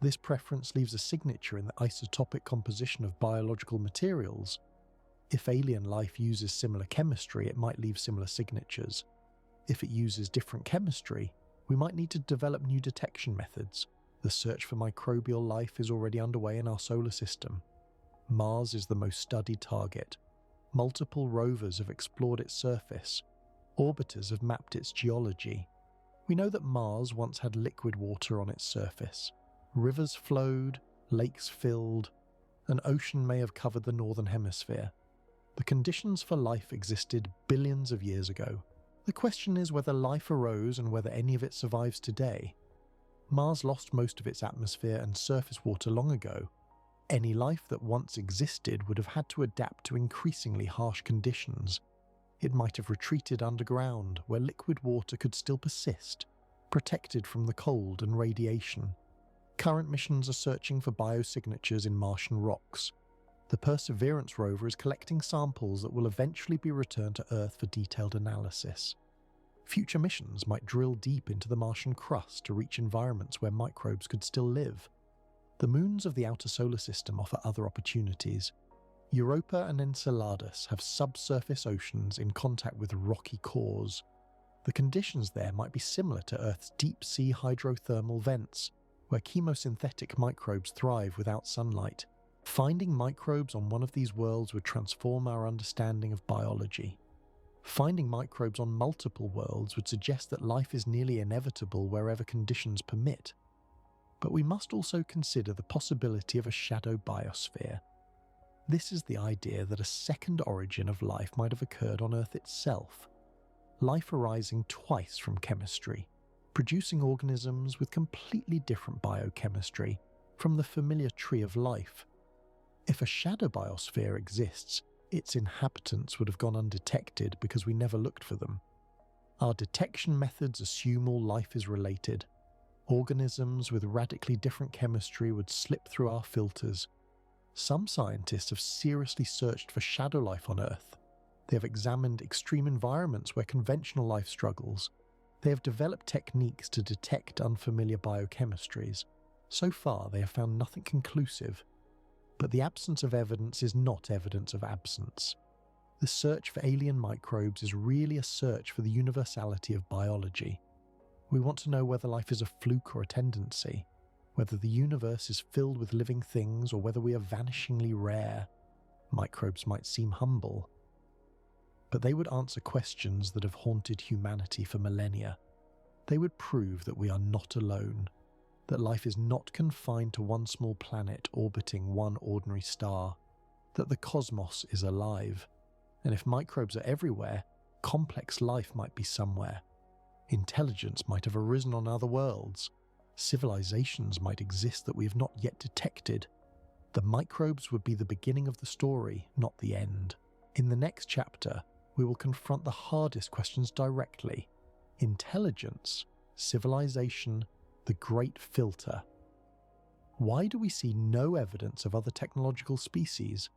This preference leaves a signature in the isotopic composition of biological materials. If alien life uses similar chemistry, it might leave similar signatures. If it uses different chemistry, we might need to develop new detection methods. The search for microbial life is already underway in our solar system. Mars is the most studied target. Multiple rovers have explored its surface. Orbiters have mapped its geology. We know that Mars once had liquid water on its surface. Rivers flowed, lakes filled, an ocean may have covered the northern hemisphere. The conditions for life existed billions of years ago. The question is whether life arose and whether any of it survives today. Mars lost most of its atmosphere and surface water long ago. Any life that once existed would have had to adapt to increasingly harsh conditions. It might have retreated underground, where liquid water could still persist, protected from the cold and radiation. Current missions are searching for biosignatures in Martian rocks. The Perseverance rover is collecting samples that will eventually be returned to Earth for detailed analysis. Future missions might drill deep into the Martian crust to reach environments where microbes could still live. The moons of the outer solar system offer other opportunities. Europa and Enceladus have subsurface oceans in contact with rocky cores. The conditions there might be similar to Earth's deep-sea hydrothermal vents, where chemosynthetic microbes thrive without sunlight. Finding microbes on one of these worlds would transform our understanding of biology. Finding microbes on multiple worlds would suggest that life is nearly inevitable wherever conditions permit. But we must also consider the possibility of a shadow biosphere. This is the idea that a second origin of life might have occurred on Earth itself. Life arising twice from chemistry, producing organisms with completely different biochemistry from the familiar tree of life. If a shadow biosphere exists, its inhabitants would have gone undetected because we never looked for them. Our detection methods assume all life is related. Organisms with radically different chemistry would slip through our filters. Some scientists have seriously searched for shadow life on Earth. They have examined extreme environments where conventional life struggles. They have developed techniques to detect unfamiliar biochemistries. So far, they have found nothing conclusive. But the absence of evidence is not evidence of absence. The search for alien microbes is really a search for the universality of biology. We want to know whether life is a fluke or a tendency, whether the universe is filled with living things or whether we are vanishingly rare. Microbes might seem humble, but they would answer questions that have haunted humanity for millennia. They would prove that we are not alone, that life is not confined to one small planet orbiting one ordinary star, that the cosmos is alive, and if microbes are everywhere, complex life might be somewhere. Intelligence might have arisen on other worlds. Civilizations might exist that we have not yet detected. The microbes would be the beginning of the story, not the end. In the next chapter, we will confront the hardest questions directly: intelligence, civilization, the great filter. Why do we see no evidence of other technological species?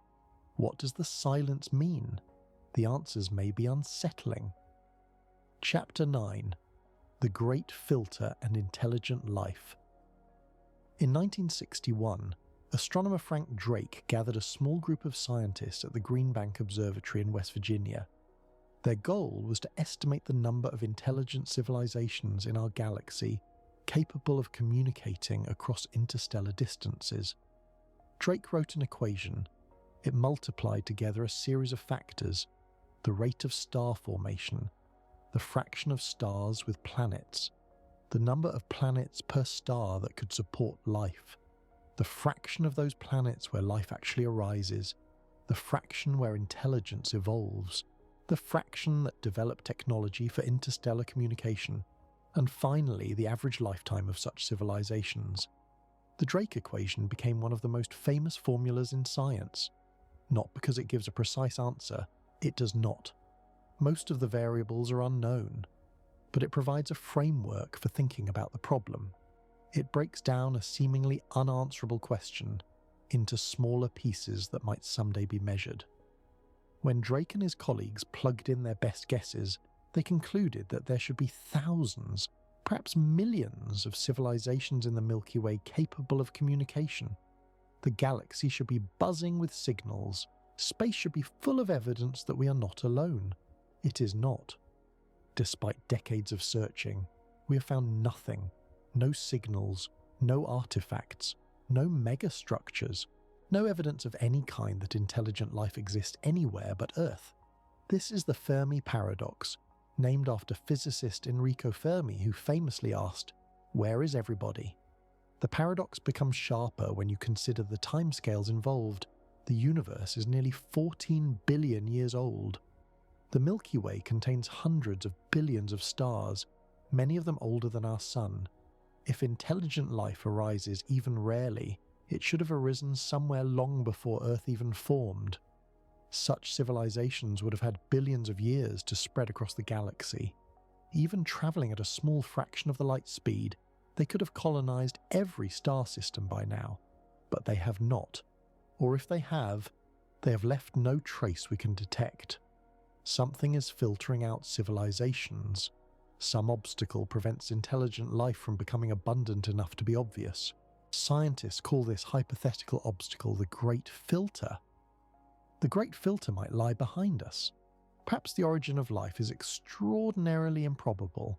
What does the silence mean? The answers may be unsettling. Chapter 9: The Great Filter and Intelligent Life. In 1961, astronomer Frank Drake gathered a small group of scientists at the Green Bank Observatory in West Virginia. Their goal was to estimate the number of intelligent civilizations in our galaxy capable of communicating across interstellar distances. Drake wrote an equation. It multiplied together a series of factors: the rate of star formation, the fraction of stars with planets, the number of planets per star that could support life, the fraction of those planets where life actually arises, the fraction where intelligence evolves, the fraction that develop technology for interstellar communication, and finally the average lifetime of such civilizations. The Drake equation became one of the most famous formulas in science. Not because it gives a precise answer, it does not. Most of the variables are unknown, but it provides a framework for thinking about the problem. It breaks down a seemingly unanswerable question into smaller pieces that might someday be measured. When Drake and his colleagues plugged in their best guesses, they concluded that there should be thousands, perhaps millions of civilizations in the Milky Way capable of communication. The galaxy should be buzzing with signals. Space should be full of evidence that we are not alone. It is not. Despite decades of searching, we have found nothing. No signals, no artifacts, no megastructures, no evidence of any kind that intelligent life exists anywhere but Earth. This is the Fermi paradox, named after physicist Enrico Fermi, who famously asked, "Where is everybody?" The paradox becomes sharper when you consider the timescales involved. The universe is nearly 14 billion years old. The Milky Way contains hundreds of billions of stars, many of them older than our Sun. If intelligent life arises even rarely, it should have arisen somewhere long before Earth even formed. Such civilizations would have had billions of years to spread across the galaxy. Even travelling at a small fraction of the light speed, they could have colonized every star system by now. But they have not. Or if they have left no trace we can detect. Something is filtering out civilizations. Some obstacle prevents intelligent life from becoming abundant enough to be obvious. Scientists call this hypothetical obstacle the Great Filter. The Great Filter might lie behind us. Perhaps the origin of life is extraordinarily improbable.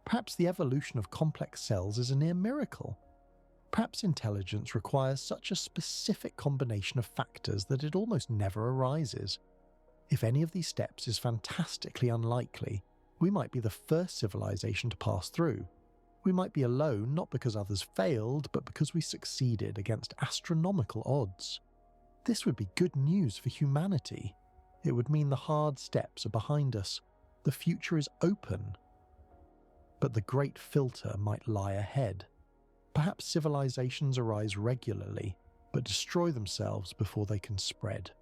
Perhaps the evolution of complex cells is a near miracle. Perhaps intelligence requires such a specific combination of factors that it almost never arises. If any of these steps is fantastically unlikely, we might be the first civilization to pass through. We might be alone not because others failed, but because we succeeded against astronomical odds. This would be good news for humanity. It would mean the hard steps are behind us. The future is open. But the Great Filter might lie ahead. Perhaps civilizations arise regularly, but destroy themselves before they can spread.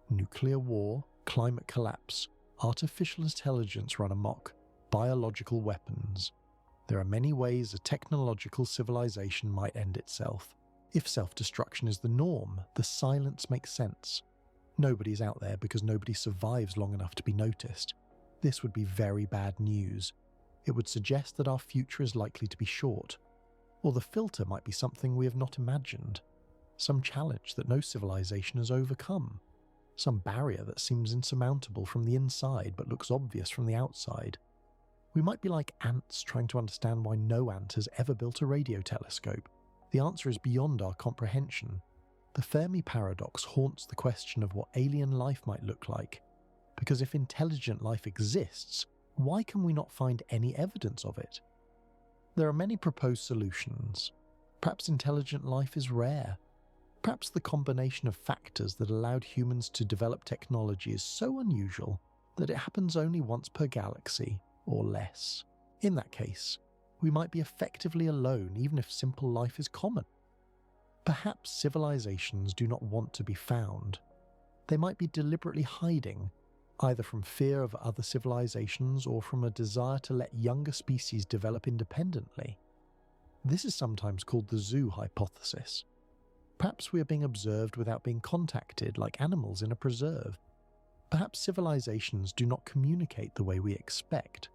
Nuclear war, climate collapse, artificial intelligence run amok, biological weapons. There are many ways a technological civilization might end itself. If self-destruction is the norm, the silence makes sense. Nobody's out there because nobody survives long enough to be noticed. This would be very bad news. It would suggest that our future is likely to be short. Or the filter might be something we have not imagined. Some challenge that no civilization has overcome. Some barrier that seems insurmountable from the inside but looks obvious from the outside. We might be like ants trying to understand why no ant has ever built a radio telescope. The answer is beyond our comprehension. The Fermi paradox haunts the question of what alien life might look like. Because if intelligent life exists, why can we not find any evidence of it? There are many proposed solutions. Perhaps intelligent life is rare. Perhaps the combination of factors that allowed humans to develop technology is so unusual that it happens only once per galaxy, or less. In that case, we might be effectively alone even if simple life is common. Perhaps civilizations do not want to be found. They might be deliberately hiding, either from fear of other civilizations or from a desire to let younger species develop independently. This is sometimes called the zoo hypothesis. Perhaps we are being observed without being contacted like animals in a preserve. Perhaps civilizations do not communicate the way we expect.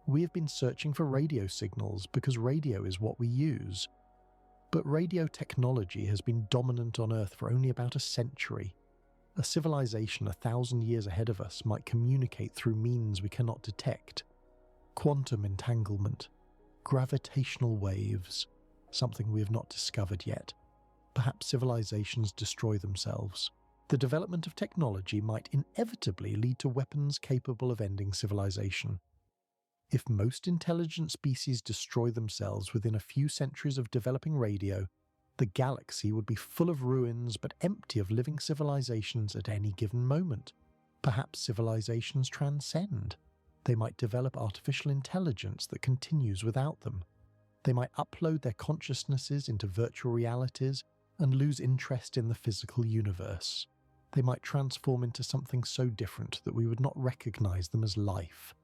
We have been searching for radio signals because radio is what we use. But radio technology has been dominant on Earth for only about a century. A civilization 1,000 years ahead of us might communicate through means we cannot detect. Quantum entanglement, gravitational waves, something we have not discovered yet. Perhaps civilizations destroy themselves. The development of technology might inevitably lead to weapons capable of ending civilization. If most intelligent species destroy themselves within a few centuries of developing radio, the galaxy would be full of ruins but empty of living civilizations at any given moment. Perhaps civilizations transcend. They might develop artificial intelligence that continues without them. They might upload their consciousnesses into virtual realities and lose interest in the physical universe. They might transform into something so different that we would not recognize them as life.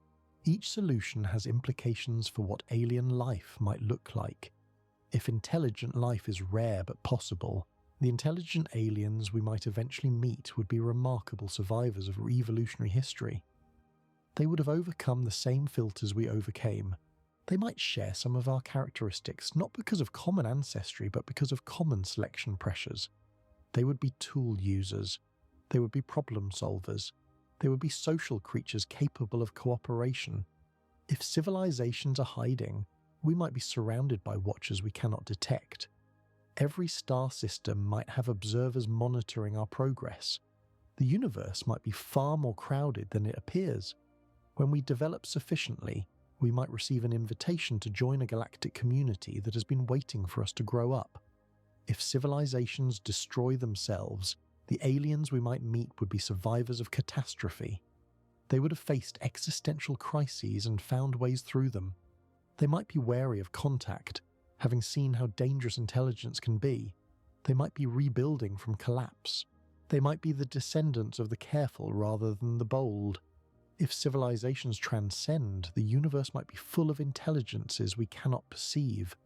Each solution has implications for what alien life might look like. If intelligent life is rare but possible, the intelligent aliens we might eventually meet would be remarkable survivors of evolutionary history. They would have overcome the same filters we overcame. They might share some of our characteristics, not because of common ancestry, but because of common selection pressures. They would be tool users. They would be problem solvers. They would be social creatures capable of cooperation. If civilizations are hiding, we might be surrounded by watchers we cannot detect. Every star system might have observers monitoring our progress. The universe might be far more crowded than it appears. When we develop sufficiently, we might receive an invitation to join a galactic community that has been waiting for us to grow up. If civilizations destroy themselves, the aliens we might meet would be survivors of catastrophe. They would have faced existential crises and found ways through them. They might be wary of contact, having seen how dangerous intelligence can be. They might be rebuilding from collapse. They might be the descendants of the careful rather than the bold. If civilizations transcend, the universe might be full of intelligences we cannot perceive.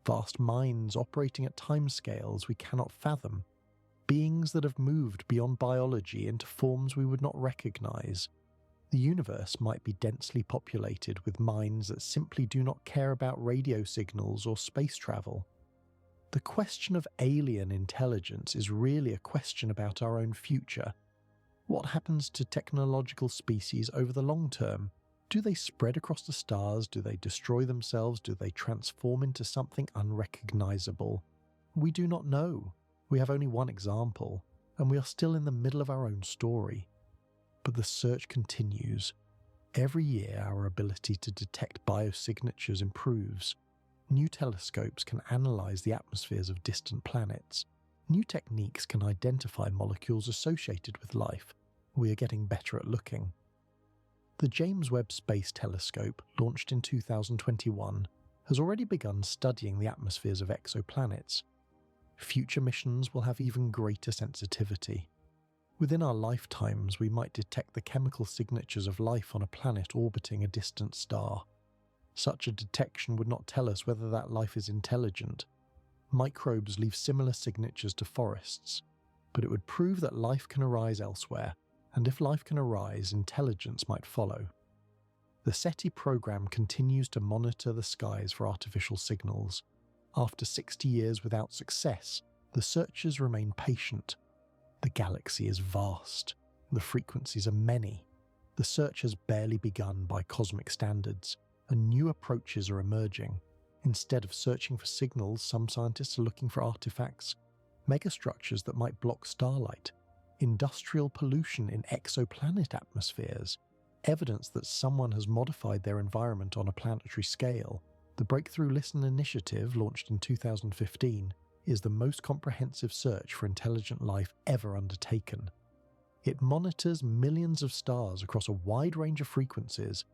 Vast minds operating at timescales we cannot fathom. Beings that have moved beyond biology into forms we would not recognize. The universe might be densely populated with minds that simply do not care about radio signals or space travel. The question of alien intelligence is really a question about our own future. What happens to technological species over the long term? Do they spread across the stars? Do they destroy themselves? Do they transform into something unrecognizable? We do not know. We have only one example, and we are still in the middle of our own story. But the search continues. Every year our ability to detect biosignatures improves. New telescopes can analyze the atmospheres of distant planets. New techniques can identify molecules associated with life. We are getting better at looking. The James Webb Space Telescope, launched in 2021, has already begun studying the atmospheres of exoplanets. Future missions will have even greater sensitivity. Within our lifetimes, we might detect the chemical signatures of life on a planet orbiting a distant star. Such a detection would not tell us whether that life is intelligent. Microbes leave similar signatures to forests, but it would prove that life can arise elsewhere, and if life can arise, intelligence might follow. The SETI program continues to monitor the skies for artificial signals. After 60 years without success, the searchers remain patient. The galaxy is vast. The frequencies are many. The search has barely begun by cosmic standards, and new approaches are emerging. Instead of searching for signals, some scientists are looking for artifacts, megastructures that might block starlight, industrial pollution in exoplanet atmospheres, evidence that someone has modified their environment on a planetary scale. The Breakthrough Listen initiative, launched in 2015, is the most comprehensive search for intelligent life ever undertaken. It monitors millions of stars across a wide range of frequencies.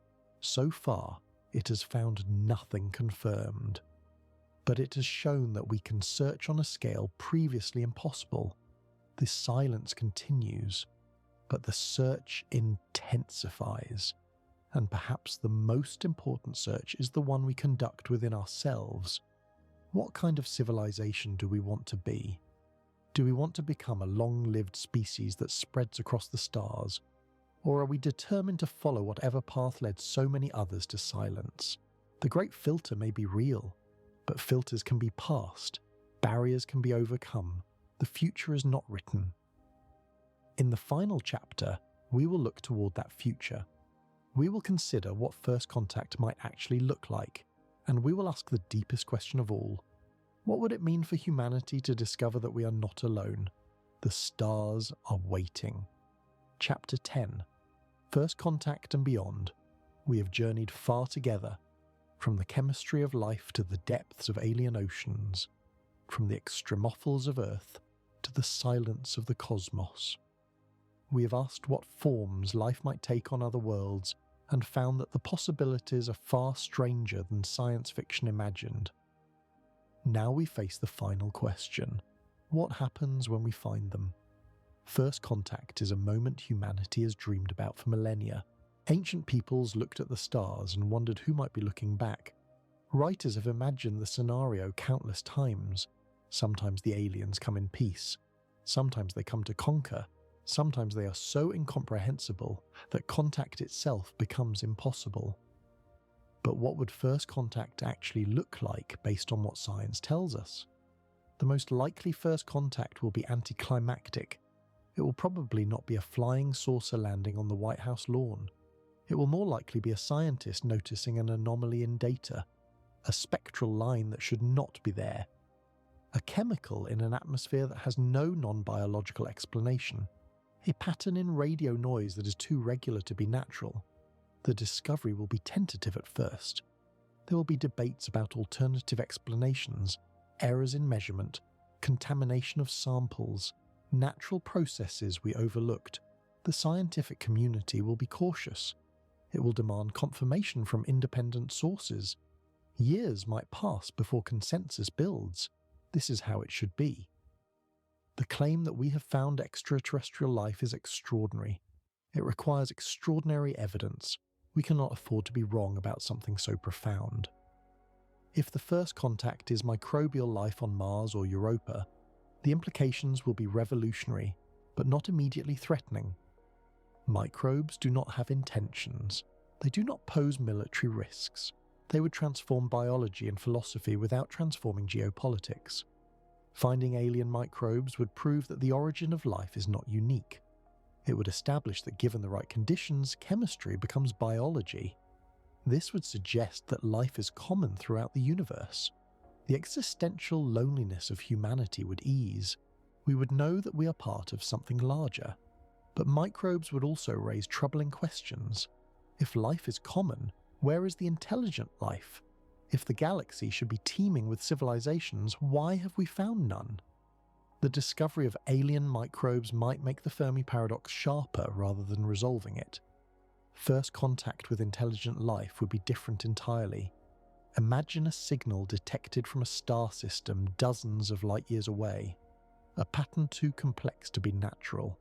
So far, it has found nothing confirmed. But it has shown that we can search on a scale previously impossible. This silence continues, but the search intensifies. And perhaps the most important search is the one we conduct within ourselves. What kind of civilization do we want to be? Do we want to become a long-lived species that spreads across the stars? Or are we determined to follow whatever path led so many others to silence? The great filter may be real, but filters can be passed. Barriers can be overcome. The future is not written. In the final chapter, we will look toward that future. We will consider what first contact might actually look like, and we will ask the deepest question of all. What would it mean for humanity to discover that we are not alone? The stars are waiting. Chapter 10. First Contact and Beyond. We have journeyed far together, from the chemistry of life to the depths of alien oceans, from the extremophiles of Earth to the silence of the cosmos. We have asked what forms life might take on other worlds and found that the possibilities are far stranger than science fiction imagined. Now we face the final question. What happens when we find them? First contact is a moment humanity has dreamed about for millennia. Ancient peoples looked at the stars and wondered who might be looking back. Writers have imagined the scenario countless times. Sometimes the aliens come in peace. Sometimes they come to conquer. Sometimes they are so incomprehensible that contact itself becomes impossible. But what would first contact actually look like based on what science tells us? The most likely first contact will be anticlimactic. It will probably not be a flying saucer landing on the White House lawn. It will more likely be a scientist noticing an anomaly in data, a spectral line that should not be there, a chemical in an atmosphere that has no non-biological explanation, a pattern in radio noise that is too regular to be natural. The discovery will be tentative at first. There will be debates about alternative explanations, errors in measurement, contamination of samples, natural processes we overlooked. The scientific community will be cautious. It will demand confirmation from independent sources. Years might pass before consensus builds. This is how it should be. The claim that we have found extraterrestrial life is extraordinary. It requires extraordinary evidence. We cannot afford to be wrong about something so profound. If the first contact is microbial life on Mars or Europa, the implications will be revolutionary, but not immediately threatening. Microbes do not have intentions. They do not pose military risks. They would transform biology and philosophy without transforming geopolitics. Finding alien microbes would prove that the origin of life is not unique. It would establish that given the right conditions, chemistry becomes biology. This would suggest that life is common throughout the universe. The existential loneliness of humanity would ease. We would know that we are part of something larger. But microbes would also raise troubling questions. If life is common, where is the intelligent life? If the galaxy should be teeming with civilizations, why have we found none? The discovery of alien microbes might make the Fermi paradox sharper rather than resolving it. First contact with intelligent life would be different entirely. Imagine a signal detected from a star system dozens of light years away. A pattern too complex to be natural.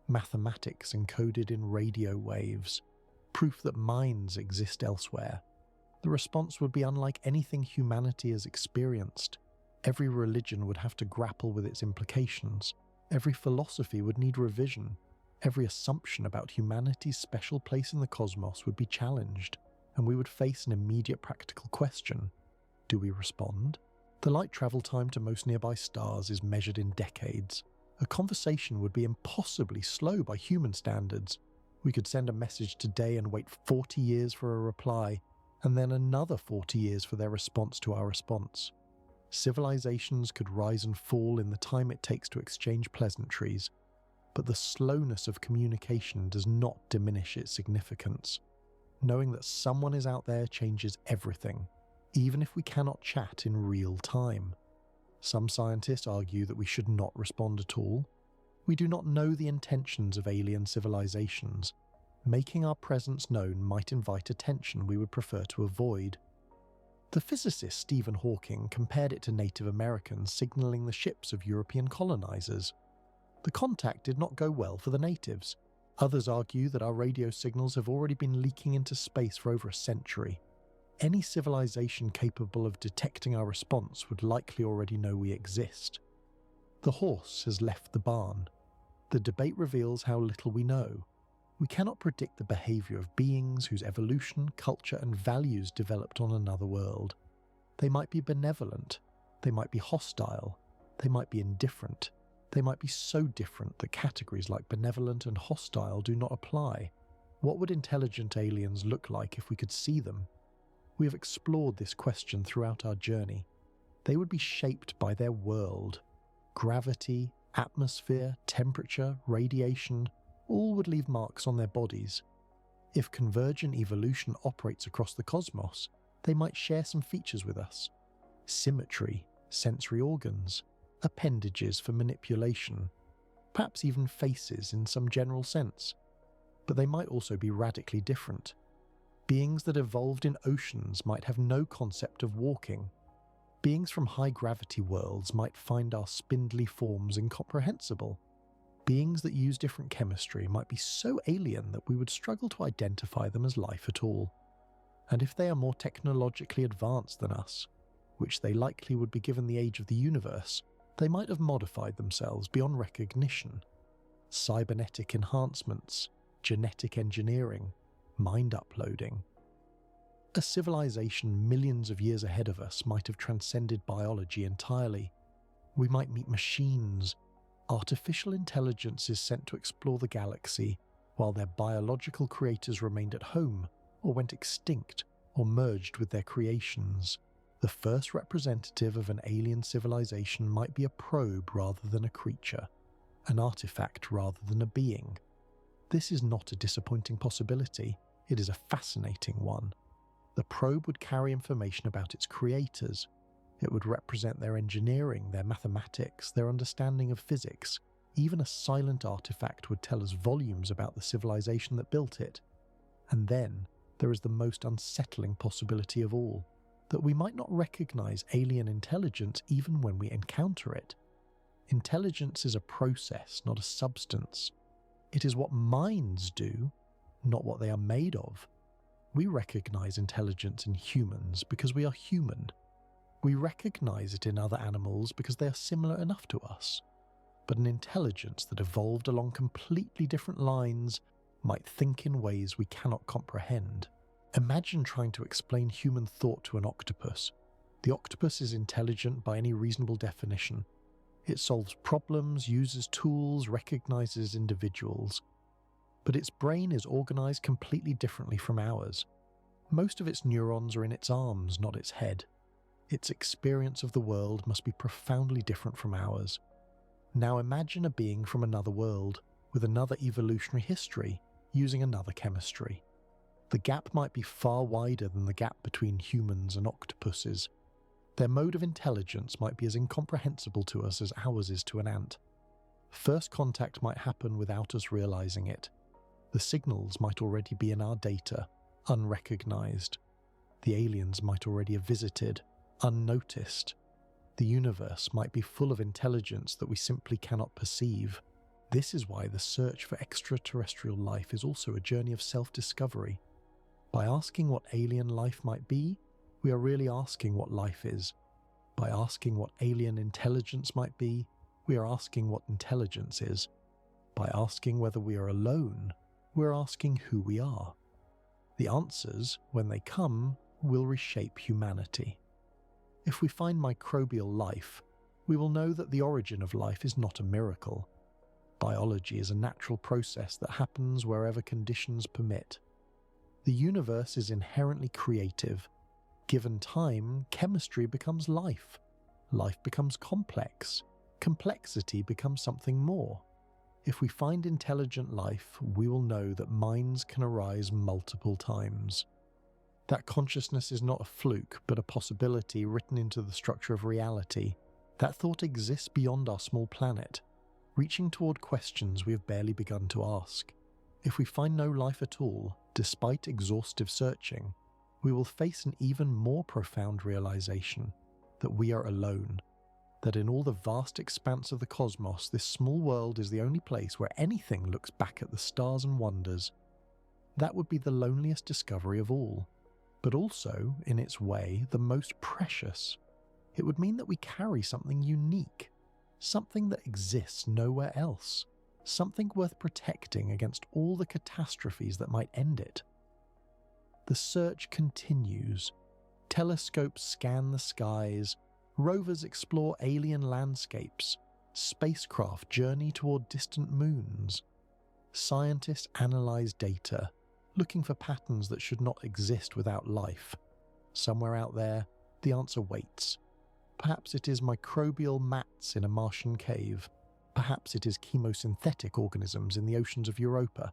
Mathematics encoded in radio waves. Proof that minds exist elsewhere. The response would be unlike anything humanity has experienced. Every religion would have to grapple with its implications. Every philosophy would need revision. Every assumption about humanity's special place in the cosmos would be challenged, and we would face an immediate practical question. Do we respond? The light travel time to most nearby stars is measured in decades. A conversation would be impossibly slow by human standards. We could send a message today and wait 40 years for a reply, and then another 40 years for their response to our response. Civilizations could rise and fall in the time it takes to exchange pleasantries, but the slowness of communication does not diminish its significance. Knowing that someone is out there changes everything, even if we cannot chat in real time. Some scientists argue that we should not respond at all. We do not know the intentions of alien civilizations. Making our presence known might invite attention we would prefer to avoid. The physicist Stephen Hawking compared it to Native Americans signaling the ships of European colonizers. The contact did not go well for the natives. Others argue that our radio signals have already been leaking into space for over a century. Any civilization capable of detecting our response would likely already know we exist. The horse has left the barn. The debate reveals how little we know. We cannot predict the behavior of beings whose evolution, culture, and values developed on another world. They might be benevolent. They might be hostile. They might be indifferent. They might be so different that categories like benevolent and hostile do not apply. What would intelligent aliens look like if we could see them? We have explored this question throughout our journey. They would be shaped by their world. Gravity, atmosphere, temperature, radiation, all would leave marks on their bodies. If convergent evolution operates across the cosmos, they might share some features with us. Symmetry, sensory organs, appendages for manipulation, perhaps even faces in some general sense. But they might also be radically different. Beings that evolved in oceans might have no concept of walking. Beings from high-gravity worlds might find our spindly forms incomprehensible. Beings that use different chemistry might be so alien that we would struggle to identify them as life at all. And if they are more technologically advanced than us, which they likely would be given the age of the universe, they might have modified themselves beyond recognition. Cybernetic enhancements, genetic engineering, mind uploading. A civilization millions of years ahead of us might have transcended biology entirely. We might meet machines, artificial intelligences sent to explore the galaxy, while their biological creators remained at home or went extinct or merged with their creations. The first representative of an alien civilization might be a probe rather than a creature, an artifact rather than a being. This is not a disappointing possibility, it is a fascinating one. The probe would carry information about its creators. It would represent their engineering, their mathematics, their understanding of physics. Even a silent artifact would tell us volumes about the civilization that built it. And then, there is the most unsettling possibility of all, that we might not recognize alien intelligence even when we encounter it. Intelligence is a process, not a substance. It is what minds do, not what they are made of. We recognize intelligence in humans because we are human. We recognize it in other animals because they are similar enough to us. But an intelligence that evolved along completely different lines might think in ways we cannot comprehend. Imagine trying to explain human thought to an octopus. The octopus is intelligent by any reasonable definition. It solves problems, uses tools, recognizes individuals. But its brain is organized completely differently from ours. Most of its neurons are in its arms, not its head. Its experience of the world must be profoundly different from ours. Now imagine a being from another world, with another evolutionary history, using another chemistry. The gap might be far wider than the gap between humans and octopuses. Their mode of intelligence might be as incomprehensible to us as ours is to an ant. First contact might happen without us realizing it. The signals might already be in our data, unrecognized. The aliens might already have visited, unnoticed. The universe might be full of intelligence that we simply cannot perceive. This is why the search for extraterrestrial life is also a journey of self-discovery. By asking what alien life might be, we are really asking what life is. By asking what alien intelligence might be, we are asking what intelligence is. By asking whether we are alone, we're asking who we are. The answers, when they come, will reshape humanity. If we find microbial life, we will know that the origin of life is not a miracle. Biology is a natural process that happens wherever conditions permit. The universe is inherently creative. Given time, chemistry becomes life. Life becomes complex. Complexity becomes something more. If we find intelligent life, we will know that minds can arise multiple times. That consciousness is not a fluke, but a possibility written into the structure of reality. That thought exists beyond our small planet, reaching toward questions we have barely begun to ask. If we find no life at all, despite exhaustive searching, we will face an even more profound realization that we are alone, that in all the vast expanse of the cosmos, this small world is the only place where anything looks back at the stars and wonders. That would be the loneliest discovery of all, but also, in its way, the most precious. It would mean that we carry something unique, something that exists nowhere else, something worth protecting against all the catastrophes that might end it. The search continues. Telescopes scan the skies, rovers explore alien landscapes, Spacecraft journey toward distant moons. Scientists analyze data, looking for patterns that should not exist without life. Somewhere out there, the answer waits. Perhaps it is microbial mats in a Martian cave. Perhaps it is chemosynthetic organisms in the oceans of Europa.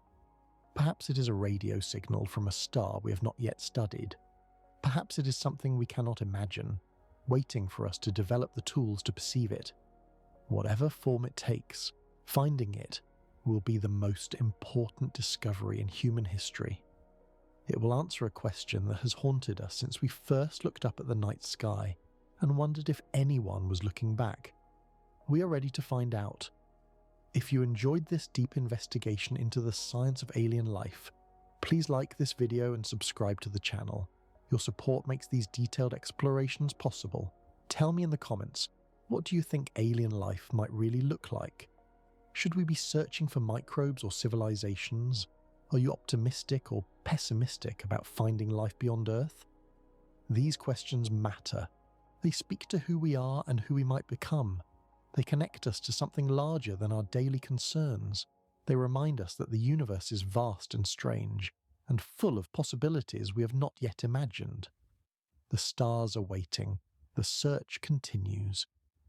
Perhaps it is a radio signal from a star we have not yet studied. Perhaps it is something we cannot imagine, waiting for us to develop the tools to perceive it. Whatever form it takes, finding it will be the most important discovery in human history. It will answer a question that has haunted us since we first looked up at the night sky and wondered if anyone was looking back. We are ready to find out. If you enjoyed this deep investigation into the science of alien life, please like this video and subscribe to the channel. Your support makes these detailed explorations possible. Tell me in the comments, what do you think alien life might really look like? Should we be searching for microbes or civilizations? Are you optimistic or pessimistic about finding life beyond Earth? These questions matter. They speak to who we are and who we might become. They connect us to something larger than our daily concerns. They remind us that the universe is vast and strange, and full of possibilities we have not yet imagined. The stars are waiting, the search continues,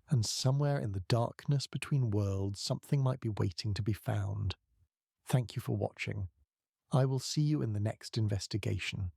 and somewhere in the darkness between worlds something might be waiting to be found. Thank you for watching. I will see you in the next investigation.